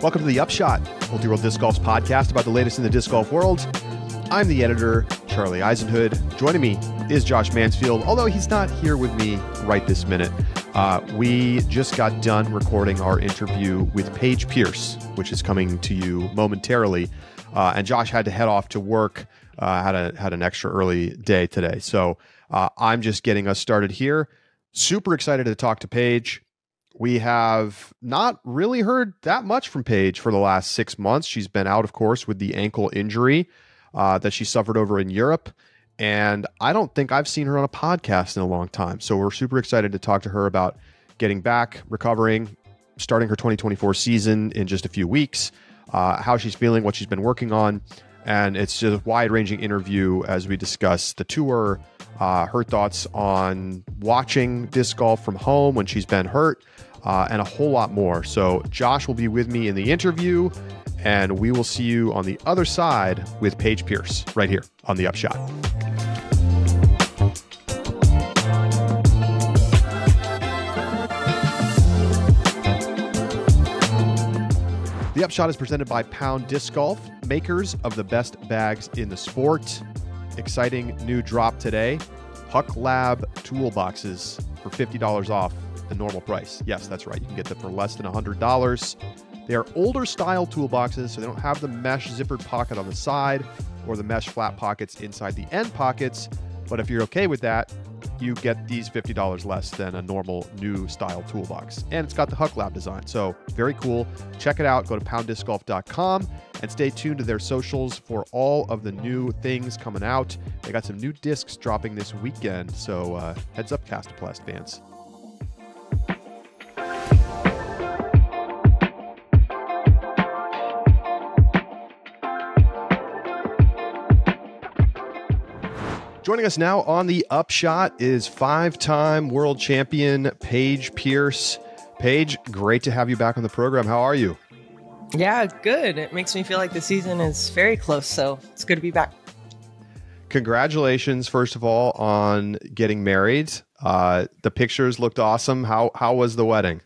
Welcome to the Upshot, Multi-World Disc Golf's podcast about the latest in the disc golf world. I'm the editor, Charlie Eisenhood. Joining me is Josh Mansfield, although he's not here with me right this minute. We just got done recording our interview with Paige Pierce, which is coming to you momentarily. And Josh had to head off to work, had an extra early day today. So I'm just getting us started here. Super excited to talk to Paige. We have not really heard that much from Paige for the last 6 months. She's been out, of course, with the ankle injury that she suffered over in Europe. And I don't think I've seen her on a podcast in a long time. So we're super excited to talk to her about getting back, recovering, starting her 2024 season in just a few weeks, how she's feeling, what she's been working on. And it's just a wide-ranging interview as we discuss the tour, her thoughts on watching disc golf from home when she's been hurt, and a whole lot more. So Josh will be with me in the interview, and we will see you on the other side with Paige Pierce right here on The Upshot. The Upshot is presented by Pound Disc Golf, makers of the best bags in the sport. Exciting new drop today. Huck Lab toolboxes for $50 off the normal price. Yes, that's right. You can get them for less than $100. They are older style toolboxes, so they don't have the mesh zippered pocket on the side or the mesh flat pockets inside the end pockets. But if you're okay with that, you get these $50 less than a normal new style toolbox. And it's got the Huck Lab design. So very cool. Check it out. Go to pounddiscgolf.com and stay tuned to their socials for all of the new things coming out. They got some new discs dropping this weekend. So heads up, Castoplast fans. Joining us now on the Upshot is five-time world champion Paige Pierce. Paige, great to have you back on the program. How are you? Yeah, good. It makes me feel like the season is very close, so it's good to be back. Congratulations, first of all, on getting married. The pictures looked awesome. How was the wedding?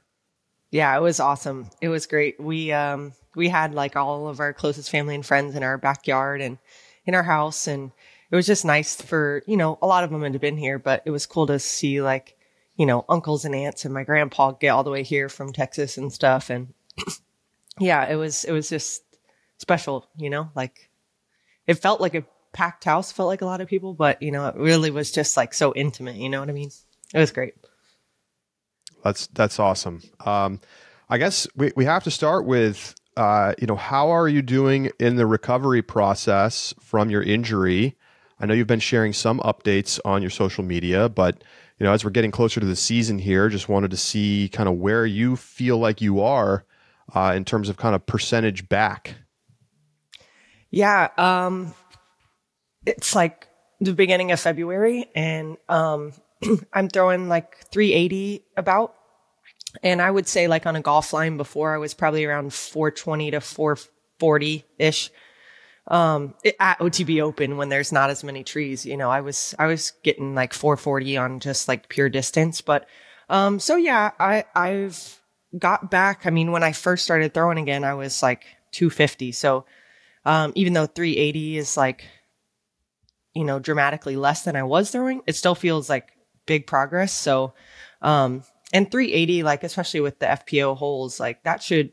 Yeah, it was awesome. It was great. We had like all of our closest family and friends in our backyard and in our house, and it was just nice for, a lot of them had been here, but it was cool to see like, uncles and aunts and my grandpa get all the way here from Texas and stuff. And yeah, it was just special, like it felt like a packed house, felt like a lot of people, but it really was just like so intimate. You know what I mean? It was great. That's awesome. I guess we have to start with, how are you doing in the recovery process from your injury? I know you've been sharing some updates on your social media, but as we're getting closer to the season here, just wanted to see kind of where you feel like you are in terms of kind of percentage back. Yeah, it's like the beginning of February, and I'm throwing like 380 about, and I would say like on a golf line before I was probably around 420 to 440 ish. At OTB Open when there's not as many trees, I was getting like 440 on just like pure distance. But, so yeah, I've got back. I mean, when I first started throwing again, I was like 250. So, even though 380 is like, dramatically less than I was throwing, it still feels like big progress. So, and 380, like, especially with the FPO holes, like that should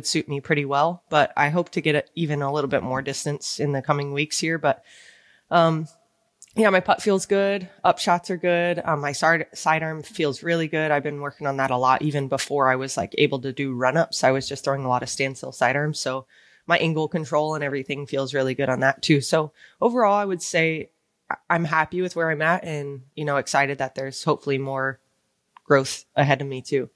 suit me pretty well, but I hope to get even a little bit more distance in the coming weeks here. But, yeah, my putt feels good. Upshots are good. My sidearm feels really good. I've been working on that a lot. Even before I was like able to do run-ups, I was just throwing a lot of standstill sidearms. So my angle control and everything feels really good on that too. So overall, I would say I'm happy with where I'm at and, excited that there's hopefully more growth ahead of me too.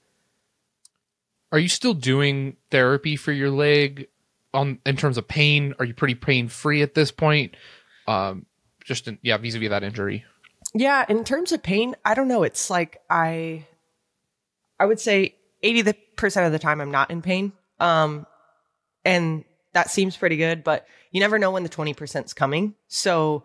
Are you still doing therapy for your leg in terms of pain? Are you pretty pain free at this point? Vis-a-vis that injury. Yeah. In terms of pain, I don't know. It's like, I would say 80% of the time I'm not in pain. And that seems pretty good, but you never know when the 20% is coming. So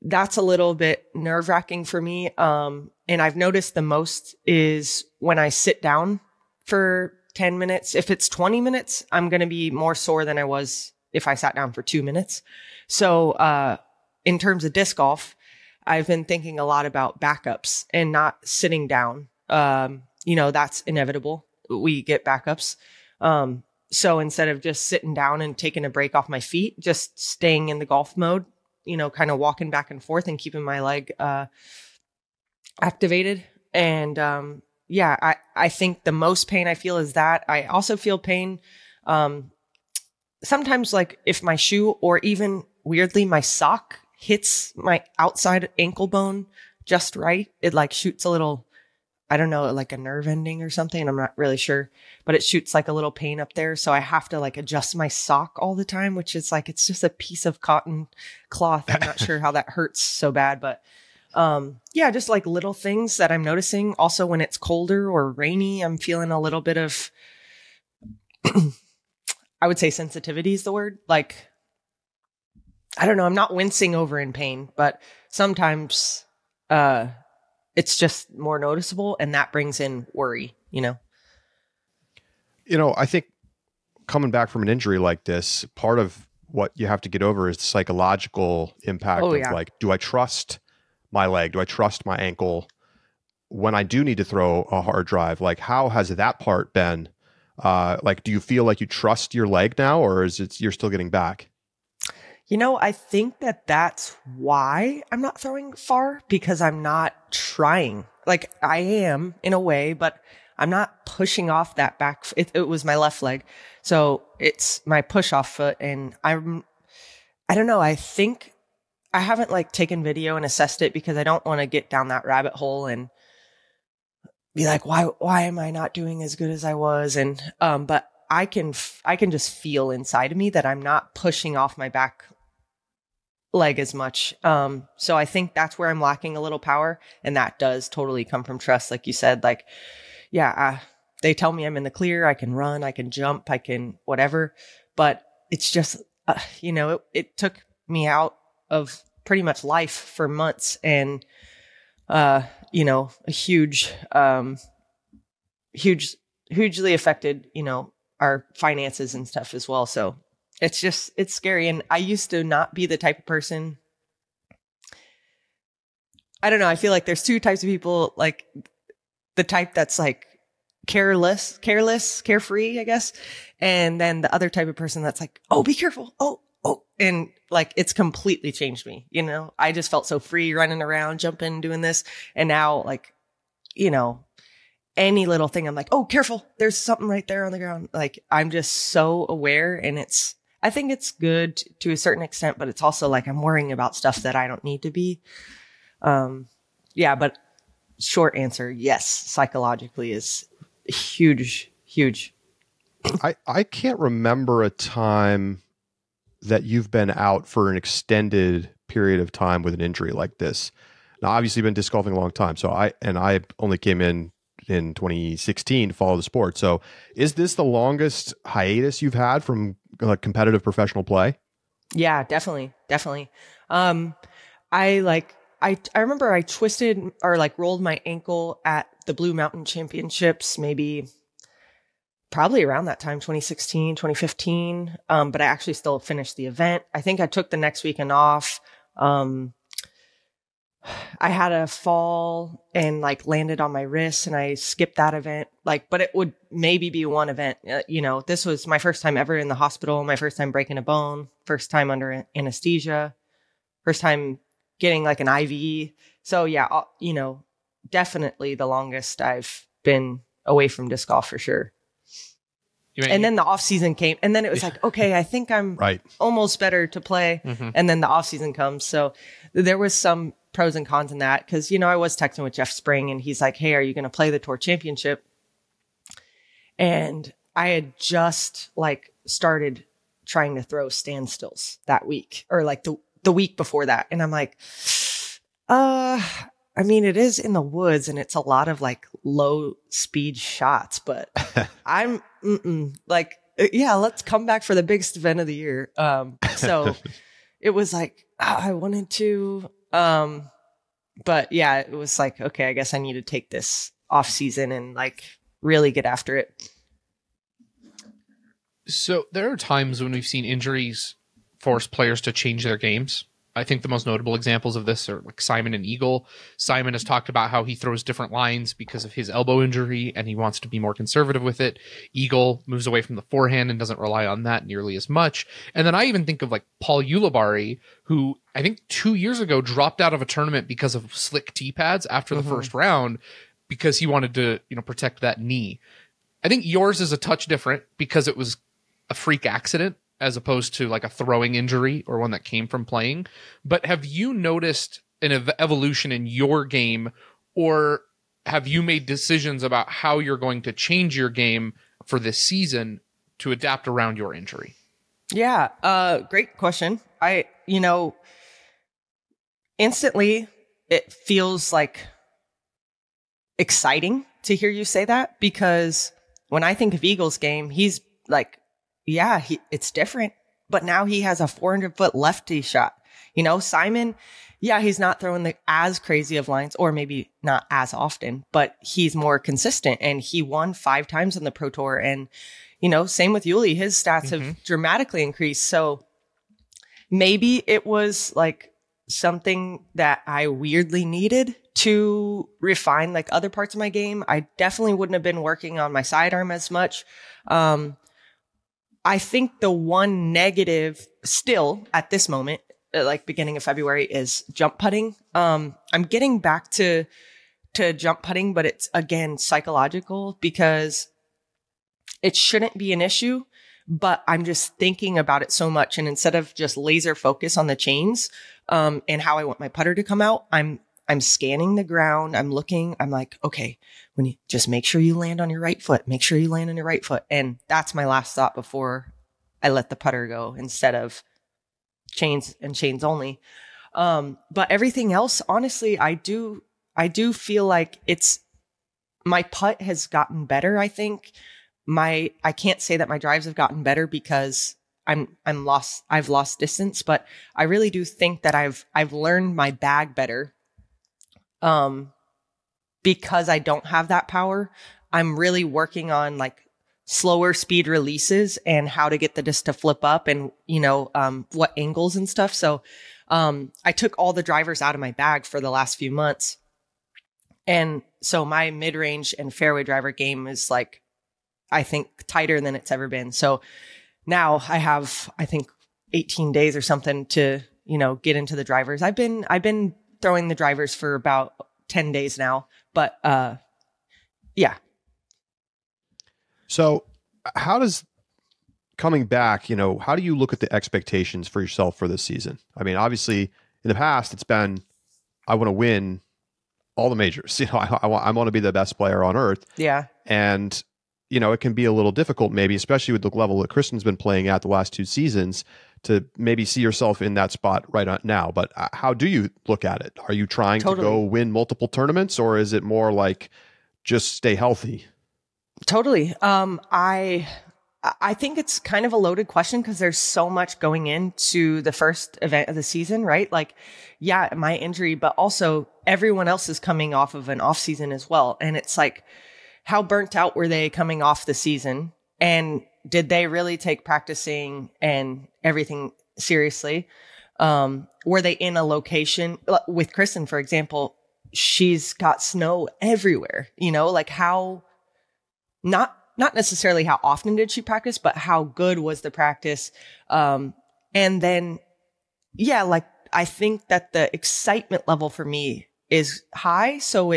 that's a little bit nerve wracking for me. And I've noticed the most is when I sit down for 10 minutes. If it's 20 minutes, I'm going to be more sore than I was if I sat down for 2 minutes. So, in terms of disc golf, I've been thinking a lot about backups and not sitting down. That's inevitable. We get backups. So instead of just sitting down and taking a break off my feet, just staying in the golf mode, kind of walking back and forth and keeping my leg, activated. And, I think the most pain I feel is that. I also feel pain, sometimes like if my shoe or even weirdly my sock hits my outside ankle bone just right, it like shoots a little, I don't know, like a nerve ending or something. I'm not really sure, but it shoots like a little pain up there. So I have to like adjust my sock all the time, which is like, it's just a piece of cotton cloth. I'm not sure how that hurts so bad, but just like little things that I'm noticing. Also, when it's colder or rainy, I'm feeling a little bit of, I would say sensitivity is the word. Like, I don't know. I'm not wincing over in pain, but sometimes, it's just more noticeable, and that brings in worry, I think coming back from an injury like this, part of what you have to get over is the psychological impact of like, do I trust my leg? Do I trust my ankle when I do need to throw a hard drive? Like, how has that part been? Like, do you feel like you trust your leg now, or is it you're still getting back? I think that's why I'm not throwing far, because I'm not trying. Like, I am in a way, but I'm not pushing off that back. It was my left leg. So it's my push off foot. And I don't know. I think I haven't like taken video and assessed it because I don't want to get down that rabbit hole and be like, why am I not doing as good as I was? And, but I can just feel inside of me that I'm not pushing off my back leg as much. So I think that's where I'm lacking a little power. And that does totally come from trust. Like you said, like, they tell me I'm in the clear. I can run, I can jump, I can whatever, but it's just, it took me out of pretty much life for months, and, a hugely affected, our finances and stuff as well. So it's scary. And I used to not be the type of person. I don't know. I feel like there's two types of people, like the type that's like careless, carefree, I guess. And then the other type of person that's like, oh, be careful. Oh. And like, it's completely changed me. I just felt so free running around, jumping, doing this. And now like, any little thing, I'm like, oh, careful. There's something right there on the ground. Like, I'm just so aware, and I think it's good to a certain extent, but it's also like I'm worrying about stuff that I don't need to be. But short answer, yes, psychologically is huge. I can't remember a time that you've been out for an extended period of time with an injury like this. Now, obviously, you've been disc golfing a long time. So I only came in 2016 to follow the sport. So is this the longest hiatus you've had from competitive professional play? Yeah, definitely. I remember I twisted or like rolled my ankle at the Blue Mountain Championships, probably around that time, 2016, 2015. But I actually still finished the event. I think I took the next weekend off. I had a fall and like landed on my wrist, and I skipped that event. But it would maybe be one event. This was my first time ever in the hospital, my first time breaking a bone, first time under anesthesia, first time getting like an IV. So yeah, definitely the longest I've been away from disc golf for sure. And then the off season came, and then it was like, okay, I think I'm almost better to play. Mm-hmm. And then the off season comes. So there was some pros and cons in that. Cause I was texting with Jeff Spring, and he's like, hey, are you going to play the tour championship? And I had just like started trying to throw standstills that week, or like the week before that. And I'm like, it is in the woods, and it's a lot of like low speed shots, but I'm like, yeah, let's come back for the biggest event of the year. So it was like, I wanted to, but yeah, it was like, okay, I guess I need to take this off season and like really get after it. So there are times when we've seen injuries force players to change their games. I think the most notable examples of this are like Simon and Eagle. Simon has talked about how he throws different lines because of his elbow injury and he wants to be more conservative with it. Eagle moves away from the forehand and doesn't rely on that nearly as much. And then I even think of like Paul Ulibarri, who I think 2 years ago dropped out of a tournament because of slick tee pads after the first round because he wanted to, protect that knee. I think yours is a touch different because it was a freak accident as opposed to like a throwing injury or one that came from playing. But have you noticed an evolution in your game, or have you made decisions about how you're going to change your game for this season to adapt around your injury? Yeah, great question. Instantly it feels like exciting to hear you say that, because when I think of Eagle's game, he's like, it's different, but now he has a 400-foot lefty shot. Simon, he's not throwing as crazy of lines, or maybe not as often, but he's more consistent, and he won 5 times on the Pro Tour. And, same with Yuli, his stats have dramatically increased. So maybe it was like something that I weirdly needed to refine like other parts of my game. I definitely wouldn't have been working on my sidearm as much. I think the one negative still at this moment, like beginning of February, is jump putting. I'm getting back to jump putting, but it's again psychological because it shouldn't be an issue, but I'm just thinking about it so much. And instead of just laser focus on the chains, and how I want my putter to come out, I'm scanning the ground. I'm looking, I'm like, okay, when you just make sure you land on your right foot, make sure you land on your right foot. And that's my last thought before I let the putter go, instead of chains and chains only. But everything else, honestly, I do feel like my putt has gotten better. I think I can't say that my drives have gotten better because I've lost distance, but I really do think that I've learned my bag better. Because I don't have that power. I'm really working on like slower speed releases and how to get the disc to flip up, and what angles and stuff. So I took all the drivers out of my bag for the last few months, and so my mid-range and fairway driver game is like, I think, tighter than it's ever been. So now I have, I think, 18 days or something to get into the drivers. I've been throwing the drivers for about 10 days now, but yeah. So how does coming back, how do you look at the expectations for yourself for this season? I mean, obviously in the past it's been, I want to win all the majors. I want to be the best player on earth. Yeah. And, it can be a little difficult, maybe, especially with the level that Kristin's been playing at the last 2 seasons, to maybe see yourself in that spot right now. But how do you look at it? Are you trying to go win multiple tournaments, or is it more like just stay healthy? Totally. I think it's kind of a loaded question because there's so much going into the first event of the season, right? Like, yeah, my injury, but also everyone else is coming off of an off season as well. And it's like, how burnt out were they coming off the season? And did they really take practicing and everything seriously? Were they in a location with Kristin, for example? She's got snow everywhere, like how, not necessarily how often did she practice, but how good was the practice? And then, like, I think that the excitement level for me is high. So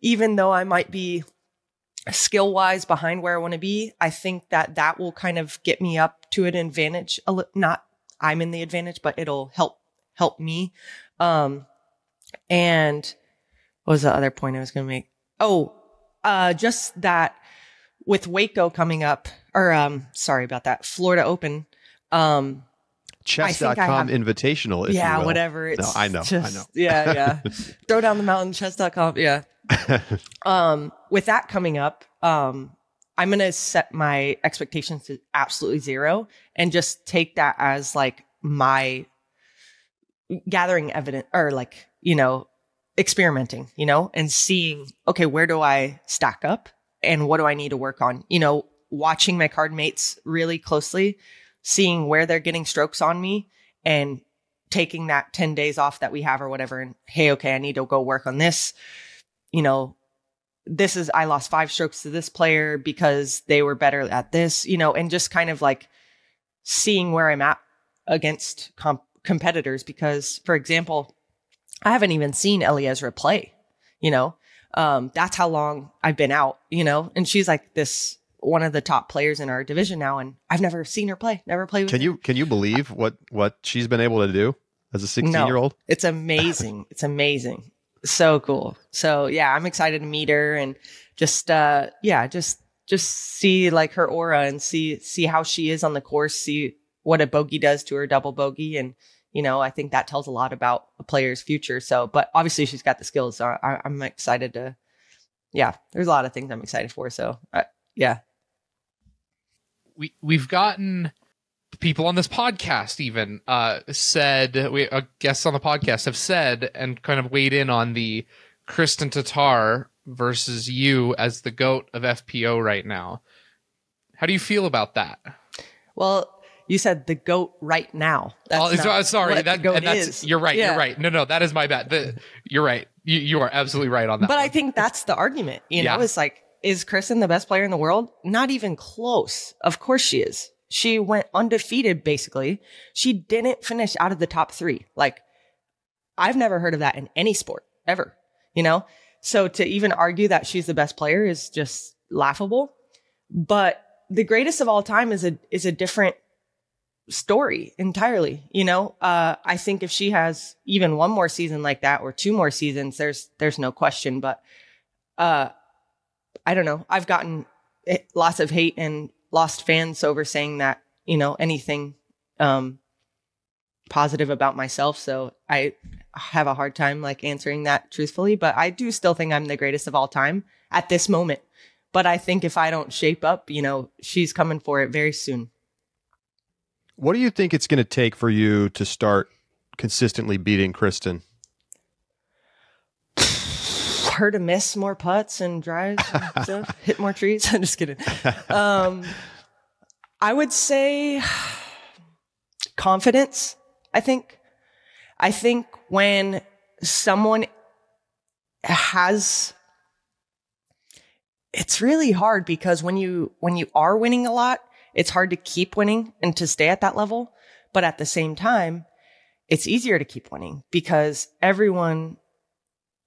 even though I might be skill wise behind where I want to be, I think that will kind of get me up to an advantage. Not I'm in the advantage, but it'll help me. And what was the other point I was going to make? Just that with Waco coming up, or sorry about that, Florida Open. Chess.com invitational. If you will. Whatever. It's I know. Yeah. Throw down the mountain, chess.com. Yeah. With that coming up, I'm going to set my expectations to absolutely 0 and just take that as like my gathering evidence, or like, experimenting, and seeing, okay, where do I stack up and what do I need to work on? watching my card mates really closely, seeing where they're getting strokes on me and taking that 10 days off that we have or whatever. And hey, okay, I need to go work on this. You know, I lost 5 strokes to this player because they were better at this, you know, and just kind of like seeing where I'm at against competitors. Because, for example, I haven't even seen Eliezer play, you know, that's how long I've been out, you know, and she's like one of the top players in our division now. And I've never seen her play, never played with her. Can you believe what she's been able to do as a 16-year-old? No, it's amazing. It's amazing. So cool. So yeah, I'm excited to meet her and just see like her aura and see how she is on the course, see what a bogey does to her double bogey. And, you know, I think that tells a lot about a player's future. So, but obviously she's got the skills. So I'm excited there's a lot of things I'm excited for. So yeah. We've gotten people on this podcast even guests on the podcast have said and kind of weighed in on the Kristin Tattar versus you as the GOAT of FPO right now. How do you feel about that? Well, you said the GOAT right now. Sorry, the GOAT is. You're right. Yeah. You're right. No, that is my bad. You're right. You are absolutely right on that. But one. I think that's the argument. You know, it's like, is Kristin the best player in the world? Not even close. Of course she is. She went undefeated, basically. She didn't finish out of the top 3. Like, I've never heard of that in any sport, ever. You know? So to even argue that she's the best player is just laughable. But the greatest of all time is a different story entirely. You know? I think if she has even one more season like that or 2 more seasons, there's no question. But I don't know. I've gotten lots of hate and lost fans over saying that, you know, anything positive about myself. So I have a hard time like answering that truthfully, but I do still think I'm the greatest of all time at this moment. But I think if I don't shape up, you know, she's coming for it very soon. What do you think it's going to take for you to start consistently beating Kristin? Her to miss more putts and drives and stuff, hit more trees. I'm just kidding. I would say confidence. I think when someone has, it's really hard because when you are winning a lot, it's hard to keep winning and to stay at that level. But at the same time, it's easier to keep winning because everyone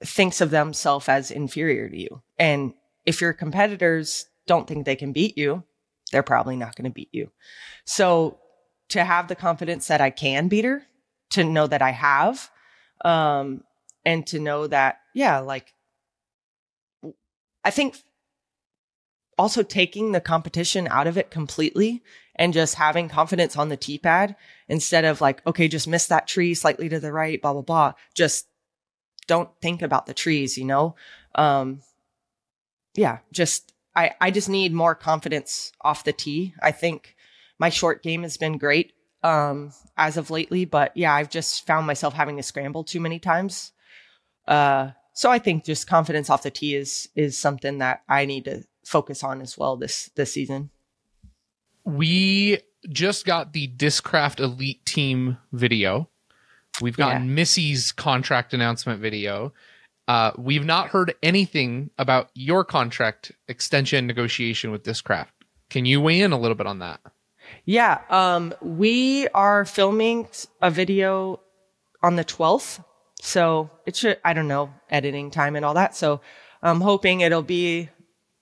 thinks of themselves as inferior to you. And if your competitors don't think they can beat you, they're probably not going to beat you. So to have the confidence that I can beat her, to know that I have, and to know that, like, I think also taking the competition out of it completely and just having confidence on the tee pad instead of like, okay, just miss that tree slightly to the right, blah, blah, blah. Just don't think about the trees, you know? I just need more confidence off the tee. I think my short game has been great as of lately, but yeah, I've just found myself having to scramble too many times. So I think just confidence off the tee is something that I need to focus on as well this season. We just got the Discraft Elite Team video. We've gotten Missy's contract announcement video. We've not heard anything about your contract extension negotiation with Discraft. Can you weigh in a little bit on that? Yeah. We are filming a video on the 12th. So it should, I don't know, editing time and all that. So I'm hoping it'll be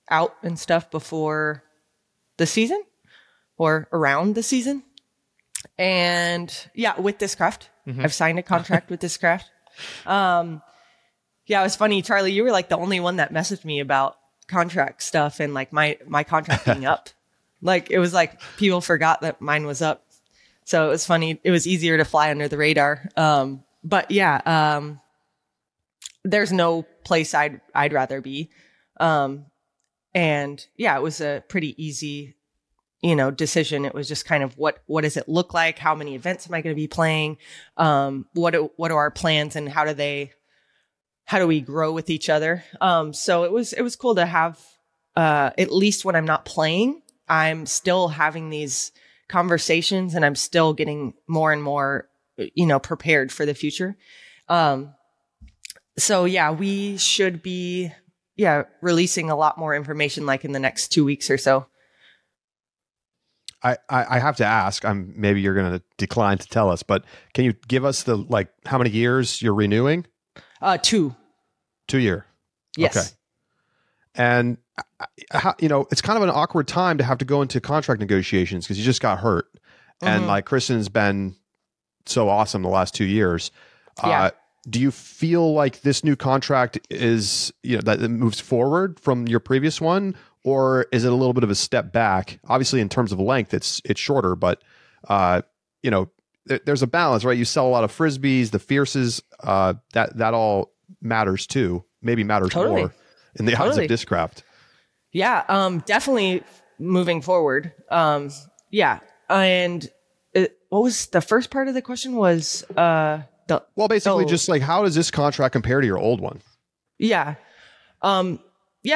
out and stuff before the season or around the season. And yeah, with Discraft. Mm-hmm. I've signed a contract with Discraft. Yeah, it was funny, Charlie, you were like the only one that messaged me about contract stuff and like my contract being up. Like it was like people forgot that mine was up. So it was funny. It was easier to fly under the radar. But yeah, there's no place I'd rather be. And yeah, it was a pretty easy, decision. It was just kind of what does it look like? How many events am I going to be playing? What are our plans and how do we grow with each other? So it was cool to have, at least when I'm not playing, I'm still having these conversations and I'm still getting more and more, prepared for the future. So yeah, we should be, releasing a lot more information like in the next 2 weeks or so. I have to ask, maybe you're going to decline to tell us, but can you give us how many years you're renewing? 2. 2 year. Yes. Okay. And it's kind of an awkward time to have to go into contract negotiations because you just got hurt. And like Kristin's been so awesome the last 2 years. Yeah. Do you feel like this new contract is, that it moves forward from your previous one, or is it a little bit of a step back? Obviously, in terms of length, it's shorter, but there's a balance, right? You sell a lot of Frisbees, the Fierces, that all matters too. Maybe matters more in the eyes of Discraft. Yeah, definitely moving forward. Yeah, and what was the first part of the question? Was basically just like, how does this contract compare to your old one? Yeah.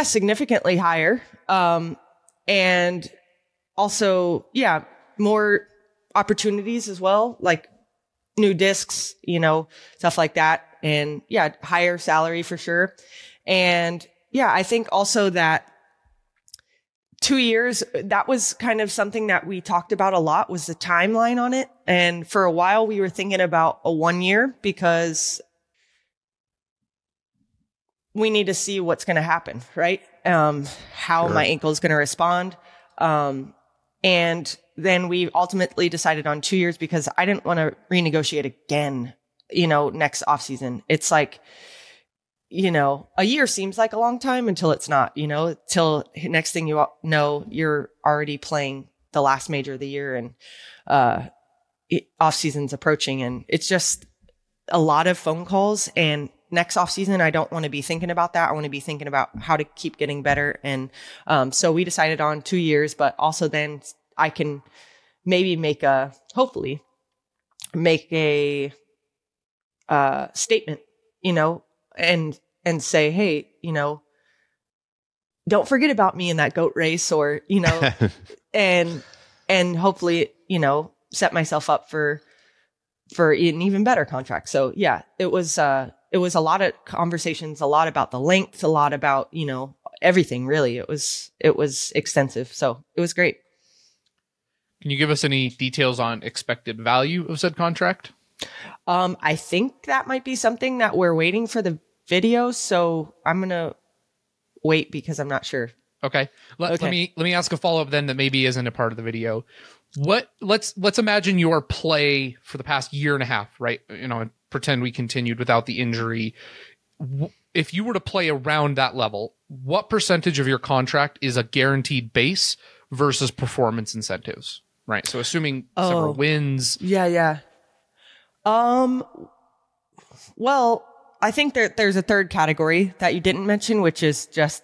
Significantly higher. And also, more opportunities as well, like new discs, stuff like that. And higher salary for sure. And I think also that 2 years, that was kind of something that we talked about a lot, was the timeline on it. And for a while we were thinking about a 1 year because we need to see what's going to happen, right? How my ankle is going to respond. And then we ultimately decided on 2 years because I didn't want to renegotiate again, next off season. It's like, a year seems like a long time until it's not, till next thing you know, you're already playing the last major of the year and off season's approaching. And it's just a lot of phone calls, and next off season, I don't want to be thinking about that. I want to be thinking about how to keep getting better. And so we decided on 2 years, but also then I can maybe hopefully make a statement, and say, hey, don't forget about me in that GOAT race, or, and hopefully, set myself up for an even better contract. So yeah, it was a lot of conversations, a lot about the length, a lot about, everything really. It was extensive. So it was great. Can you give us any details on expected value of said contract? I think that might be something that we're waiting for the video. So I'm going to wait because I'm not sure. Okay. Let me ask a follow-up then that maybe isn't a part of the video. Let's imagine your play for the past year and a half, right? And pretend we continued without the injury. If you were to play around that level, what percentage of your contract is a guaranteed base versus performance incentives, right? So assuming several wins. Yeah. Well, I think there's a third category that you didn't mention, which is just,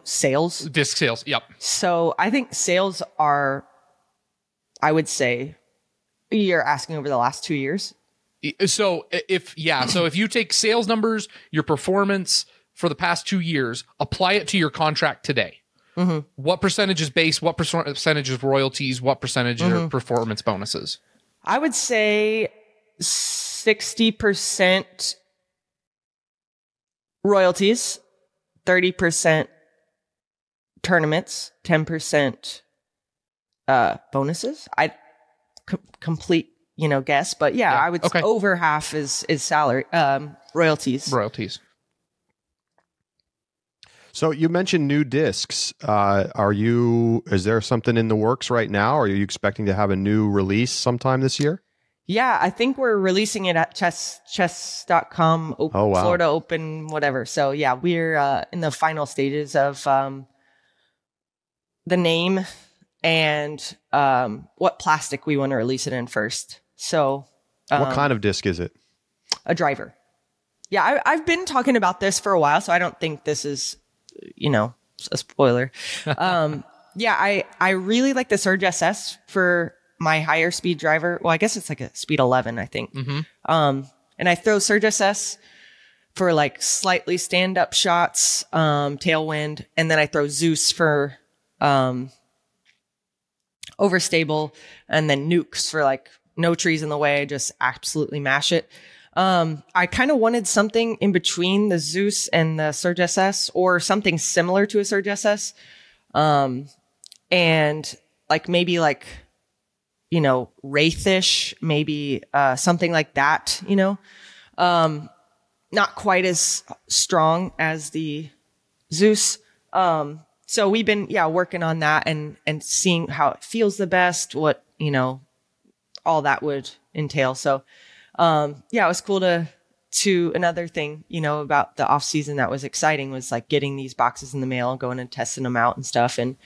sales. Disc sales. Yep. So I think sales are, I would say, you're asking over the last 2 years. So if you take sales numbers, your performance for the past 2 years, apply it to your contract today. Mm-hmm. What percentage is base? What percentage is royalties? What percentage are performance bonuses? I would say 60% royalties, 30% tournaments, 10% bonuses. I complete, guess, but I would say over half is salary, royalties. So you mentioned new discs. Is there something in the works right now? Are you expecting to have a new release sometime this year? Yeah, I think we're releasing it at chess.com, Florida Open, whatever. So yeah, we're in the final stages of the name and what plastic we want to release it in first. So what kind of disc is it? A driver. Yeah, I've been talking about this for a while, so I don't think this is, a spoiler. I really like the Surge SS for my higher speed driver. Well, I guess it's like a speed 11, I think. Mm-hmm. And I throw Surge SS for like slightly stand up shots, tailwind. And then I throw Zeus for, overstable, and then nukes for like no trees in the way, just absolutely mash it. I kind of wanted something in between the Zeus and the Surge SS, or something similar to a Surge SS. And like maybe like, you know, Wraithish, maybe something like that, you know. Not quite as strong as the Zeus. So we've been, working on that and seeing how it feels the best, what, you know, all that would entail. So, it was cool to another thing, you know, about the off season that was exciting was like getting these boxes in the mail, going and testing them out and stuff. And,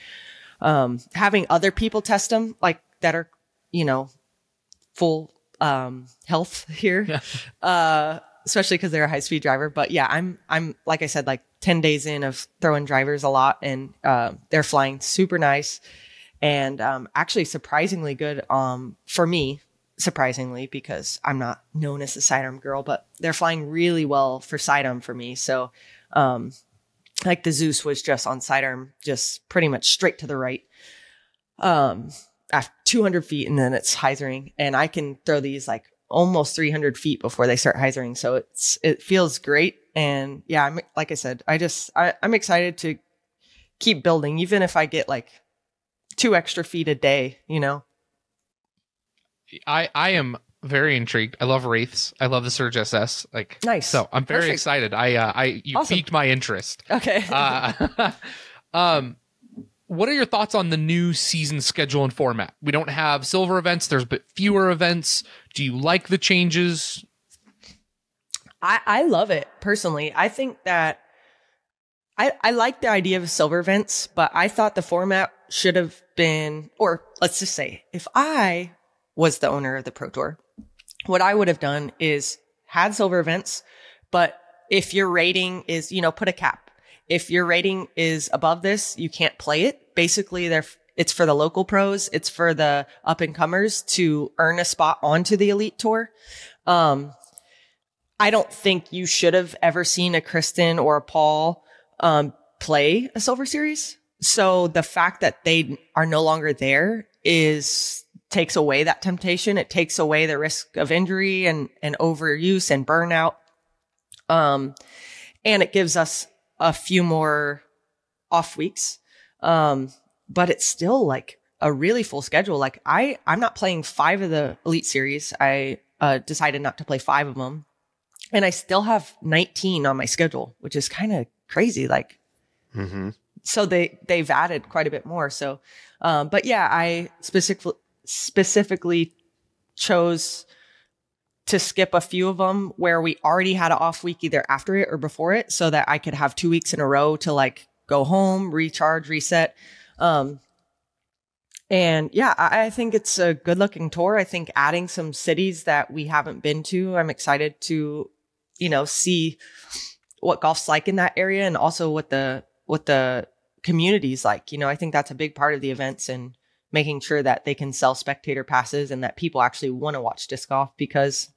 having other people test them, like that are, you know, full, health here. Yeah. Especially because they're a high speed driver. But yeah, I'm like I said, like 10 days in of throwing drivers a lot, and they're flying super nice and actually surprisingly good for me, surprisingly, because I'm not known as a sidearm girl, but they're flying really well for sidearm for me. So like the Zeus was just on sidearm, just pretty much straight to the right. After 200 feet, and then it's hyzering, and I can throw these like almost 300 feet before they start hyzering. So it feels great. And yeah, like I said, I'm excited to keep building, even if I get like 2 extra feet a day, you know? I am very intrigued. I love Wraiths. I love the Surge SS. Like, nice. So I'm very excited. You awesome. Piqued my interest. Okay. What are your thoughts on the new season schedule and format? We don't have silver events. There's a bit fewer events. Do you like the changes? I love it personally. I think that I like the idea of silver events, but I thought the format should have been, or let's just say, if I was the owner of the Pro Tour, what I would have done is had silver events, but if your rating is, you know, put a cap. If your rating is above this, you can't play it. Basically, it's for the local pros. It's for the up and comers to earn a spot onto the Elite Tour. I don't think you should have ever seen a Kristin or a Paul play a Silver Series. So the fact that they are no longer there takes away that temptation. It takes away the risk of injury and overuse and burnout. And it gives us a few more off weeks. But it's still like a really full schedule. Like I'm not playing 5 of the Elite Series. I decided not to play 5 of them, and I still have 19 on my schedule, which is kind of crazy. Like, so they've added quite a bit more. So, but yeah, I specifically chose to skip a few of them where we already had an off week either after it or before it, so that I could have 2 weeks in a row to like go home, recharge, reset. And yeah, I think it's a good looking tour. I think adding some cities that we haven't been to, I'm excited to, you know, see what golf's like in that area, and also what the community's like. You know, I think that's a big part of the events, and making sure that they can sell spectator passes and that people actually want to watch disc golf, because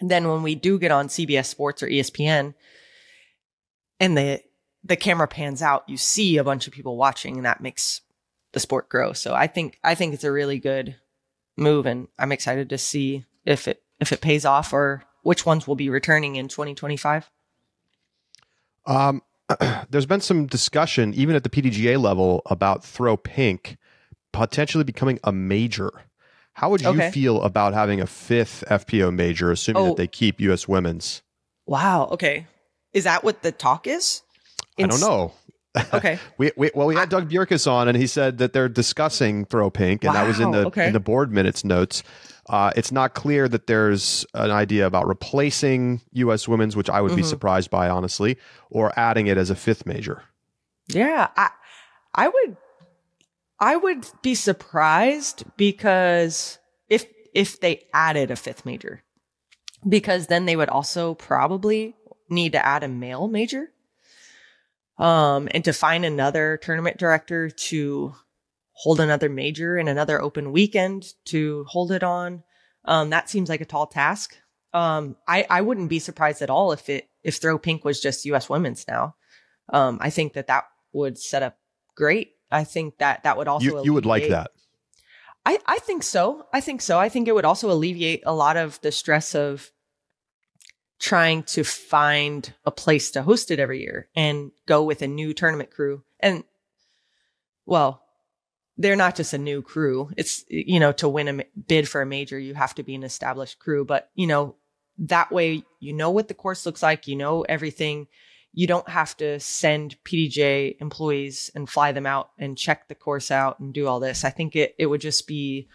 then when we do get on CBS Sports or ESPN and the camera pans out, you see a bunch of people watching, and that makes the sport grow. So I think it's a really good move, and I'm excited to see if it pays off, or which ones will be returning in 2025. There's been some discussion, even at the PDGA level, about Throw Pink potentially becoming a major. How would you feel about having a 5th FPO major, assuming that they keep U.S. Women's? Wow. Okay. Is that what the talk is? I don't know. Okay. we had Doug Bjerkes on, and he said that they're discussing Throw Pink, and that was in the board minutes notes. It's not clear that there's an idea about replacing U.S. Women's, which I would be surprised by, honestly, or adding it as a 5th major. Yeah, I would be surprised, because if they added a 5th major, because then they would also probably need to add a male major, and to find another tournament director to hold another major and another open weekend to hold it on. That seems like a tall task. I wouldn't be surprised at all if Throw Pink was just U.S. Women's now. I think that would set up great. I think that would also you would like that. I think so. I think it would also alleviate a lot of the stress of trying to find a place to host it every year and go with a new tournament crew. And well, they're not just a new crew. It's, to win a bid for a major, you have to be an established crew. But, that way, what the course looks like, everything. You don't have to send PDJ employees and fly them out and check the course out and do all this. I think it would just be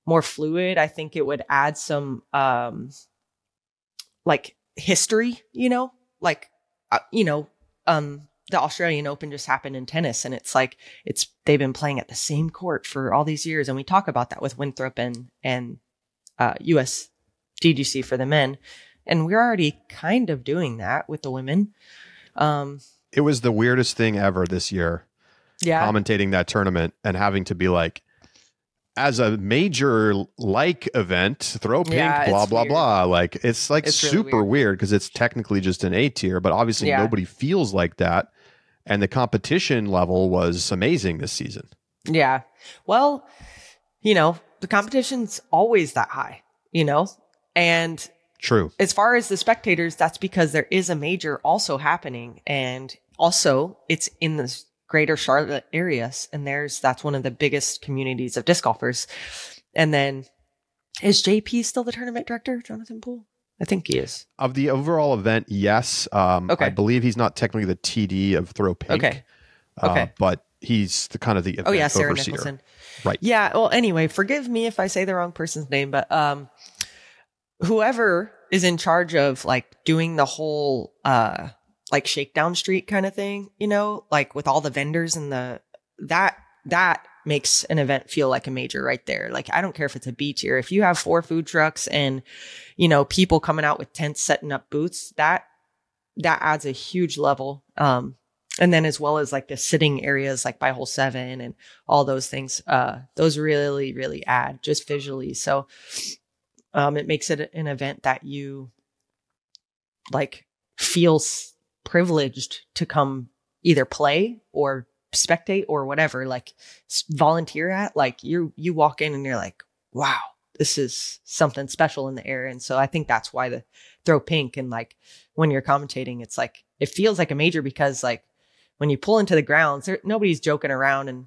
more fluid. I think it would add some, like history, the Australian Open just happened in tennis, and it's like they've been playing at the same court for all these years, and we talk about that with Winthrop and US DGC for the men, and we're already kind of doing that with the women. It was the weirdest thing ever this year. Yeah, commentating that tournament and having to be like, as a major event, throw pink, blah blah weird. blah. Like it's super really weird because it's technically just an A tier, but obviously nobody feels like that. And the competition level was amazing this season. Yeah. Well, the competition's always that high, and true. As far as the spectators, that's because there is a major also happening. And also it's in the greater Charlotte areas. And that's one of the biggest communities of disc golfers. And then is JP still the tournament director, Jonathan Poole? I think he is. Of the overall event, yes. Okay. I believe he's not technically the TD of Throw Pink. Okay. But he's the kind of the event Sarah overseer. Nicholson. Right. Yeah. Well, anyway, forgive me if I say the wrong person's name, but whoever is in charge of like doing the whole like shakedown street kind of thing, like with all the vendors and that makes an event feel like a major right there. Like, I don't care if it's a B tier. If you have 4 food trucks and, people coming out with tents, setting up booths, that adds a huge level. And then as well as like the sitting areas, like by hole 7 and all those things, those really, really add just visually. So it makes it an event that you like feel privileged to come either play or spectate or whatever, like volunteer at. Like you walk in and you're like, wow, this is something special in the air. And so I think that's why the Throw Pink, and like when you're commentating, it's like it feels like a major because like when you pull into the grounds, nobody's joking around, and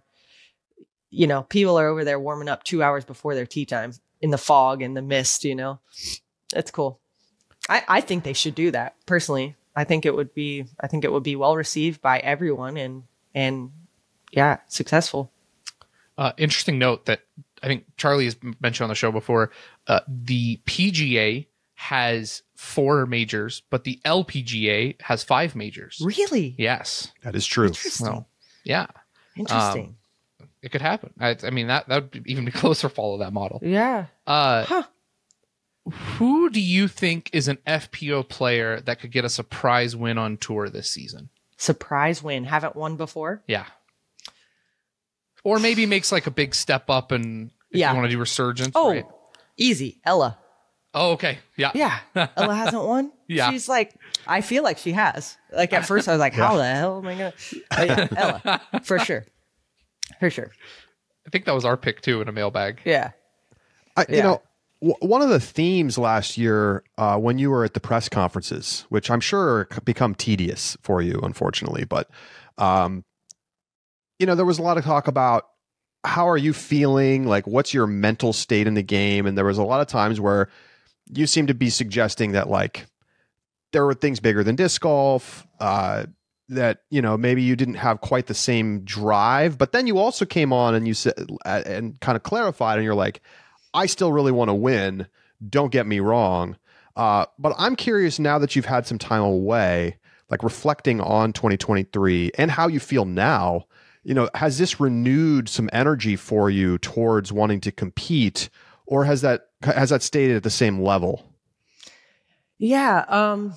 people are over there warming up 2 hours before their tee time in the fog and the mist. It's cool. I think they should do that personally. I think it would be well received by everyone and yeah, successful. Interesting note that I think Charlie has mentioned on the show before. The PGA has 4 majors, but the LPGA has 5 majors. Really? Yes, that is true. Interesting. Well, yeah, interesting. It could happen. I mean that would even be closer follow that model. Yeah. Who do you think is an FPO player that could get a surprise win on tour this season? Surprise win. Haven't won before? Yeah. Or maybe makes like a big step up and if you want to do resurgence. Oh, right? Easy. Ella. Oh, okay. Yeah. Yeah. Ella hasn't won? Yeah. She's like, I feel like she has. Like at first I was like, how the hell am I going to? Yeah, Ella. For sure. For sure. I think that was our pick too in a mailbag. Yeah. One of the themes last year when you were at the press conferences, which I'm sure become tedious for you, unfortunately, but there was a lot of talk about how are you feeling, like what's your mental state in the game, and there was a lot of times where you seemed to be suggesting that like there were things bigger than disc golf, that maybe you didn't have quite the same drive, but then you also came on and you said and kind of clarified, and you're like, I still really want to win. Don't get me wrong. But I'm curious now that you've had some time away, like reflecting on 2023 and how you feel now, has this renewed some energy for you towards wanting to compete, or has that stayed at the same level? Yeah.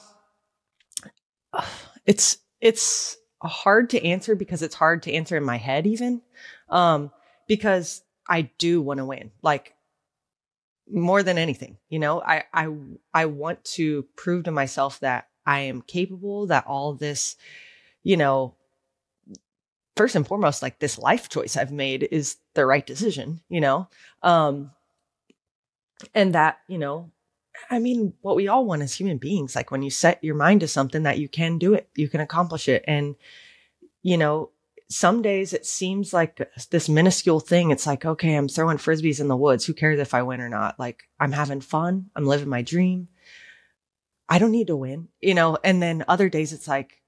It's hard to answer because it's hard to answer in my head even. Because I do want to win. Like, more than anything, I want to prove to myself that I am capable, that all this, first and foremost, like this life choice I've made is the right decision, and that, I mean, what we all want as human beings, like when you set your mind to something that you can do it, you can accomplish it. And, some days it seems like this minuscule thing. It's like, okay, I'm throwing Frisbees in the woods. Who cares if I win or not? Like, I'm having fun. I'm living my dream. I don't need to win, and then other days it's like,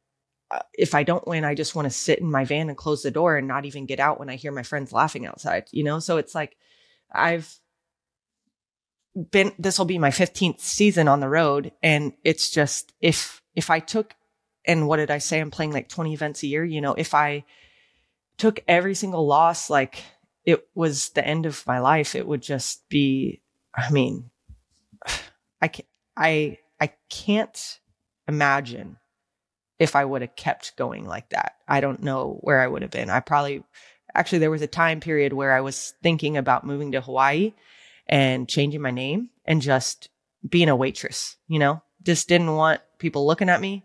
if I don't win, I just want to sit in my van and close the door and not even get out when I hear my friends laughing outside, So it's like, this will be my 15th season on the road. And it's just, if I took, and what did I say? I'm playing like 20 events a year. If I took every single loss, like it was the end of my life, it would just be, I mean, I can't imagine if I would have kept going like that. I don't know where I would have been. Actually, there was a time period where I was thinking about moving to Hawaii and changing my name and just being a waitress, just didn't want people looking at me.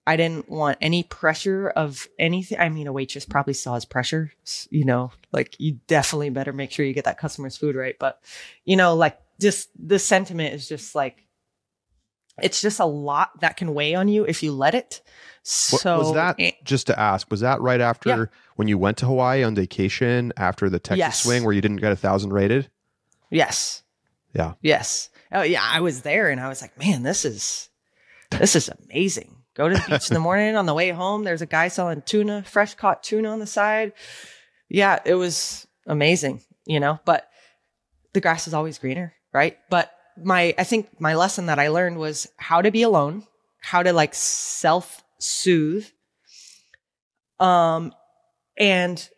I didn't want any pressure of anything. I mean, a waitress probably still has pressure, like you definitely better make sure you get that customer's food right. But, like just the sentiment is just like, it's just a lot that can weigh on you if you let it. So was that, just to ask, was that right after when you went to Hawaii on vacation after the Texas swing where you didn't get 1,000 rated? Yes. Yeah. Yes. Oh yeah. I was there and I was like, man, this is amazing. Go to the beach in the morning. On the way home, there's a guy selling tuna, fresh caught tuna on the side. Yeah, it was amazing, but the grass is always greener, right? But I think my lesson that I learned was how to be alone, how to like self-soothe, and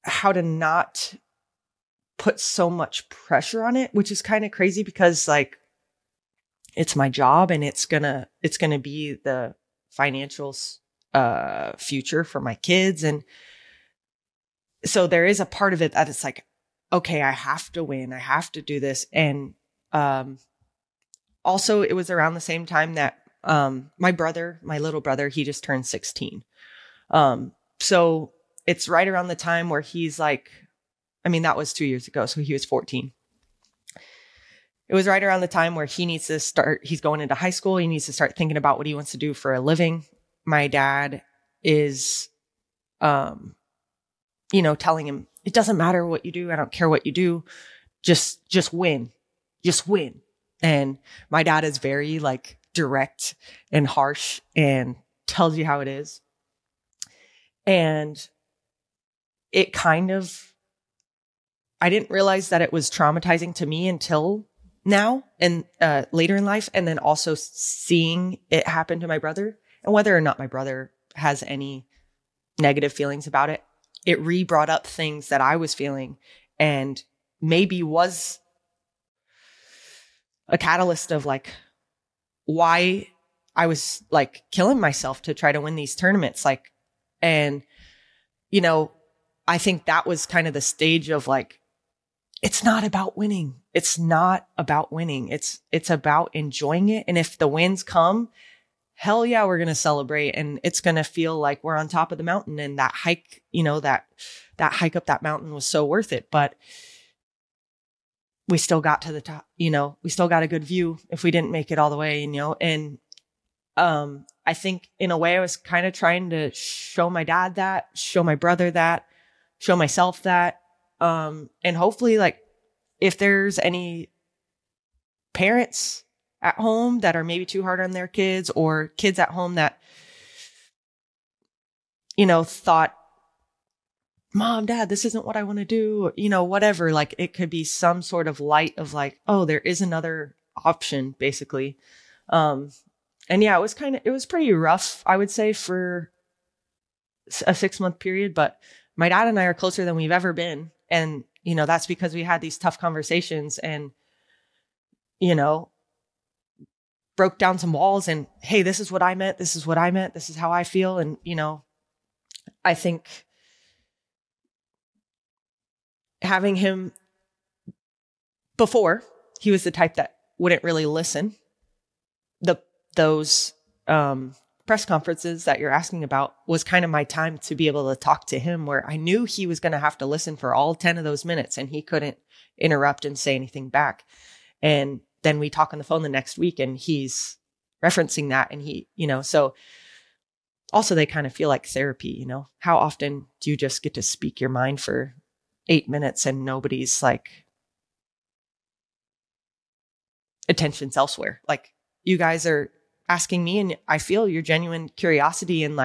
how to not put so much pressure on it, which is kind of crazy because like it's my job and it's gonna be the financial future for my kids. And so there is a part of it that it's like, okay, I have to win. I have to do this. And also it was around the same time that my little brother, he just turned 16. So it's right around the time where he's like, I mean, that was 2 years ago. So he was 14. It was right around the time where he's going into high school. He needs to start thinking about what he wants to do for a living. My dad is, telling him, it doesn't matter what you do. I don't care what you do. Just win. Just win. And my dad is very like direct and harsh and tells you how it is. And it kind of, I didn't realize that it was traumatizing to me until now and later in life. And then also seeing it happen to my brother, and whether or not my brother has any negative feelings about it, it re-brought up things that I was feeling and maybe was a catalyst of like why I was like killing myself to try to win these tournaments. Like, and I think that was kind of the stage of like, it's not about winning. It's not about winning. It's about enjoying it. And if the wins come, hell yeah, we're going to celebrate. And it's going to feel like we're on top of the mountain. And that hike, that hike up that mountain was so worth it. But we still got to the top, we still got a good view if we didn't make it all the way, and I think in a way I was kind of trying to show my dad that, show my brother that, show myself that. And hopefully, like, if there's any parents at home that are maybe too hard on their kids, or kids at home that, thought, Mom, Dad, this isn't what I want to do, whatever, like it could be some sort of light of like, oh, there is another option, basically. And yeah, it was pretty rough, I would say, for a 6-month period, but my dad and I are closer than we've ever been. And, that's because we had these tough conversations and, broke down some walls and, hey, this is what I meant. This is what I meant. This is how I feel. And, I think having him before, he was the type that wouldn't really listen. Those press conferences that you're asking about was kind of my time to be able to talk to him, where I knew he was going to have to listen for all 10 of those minutes and he couldn't interrupt and say anything back. And then we talk on the phone the next week and he's referencing that. And he, so also they kind of feel like therapy, how often do you just get to speak your mind for 8 minutes and nobody's like attention's elsewhere? Like, you guys are asking me and I feel your genuine curiosity and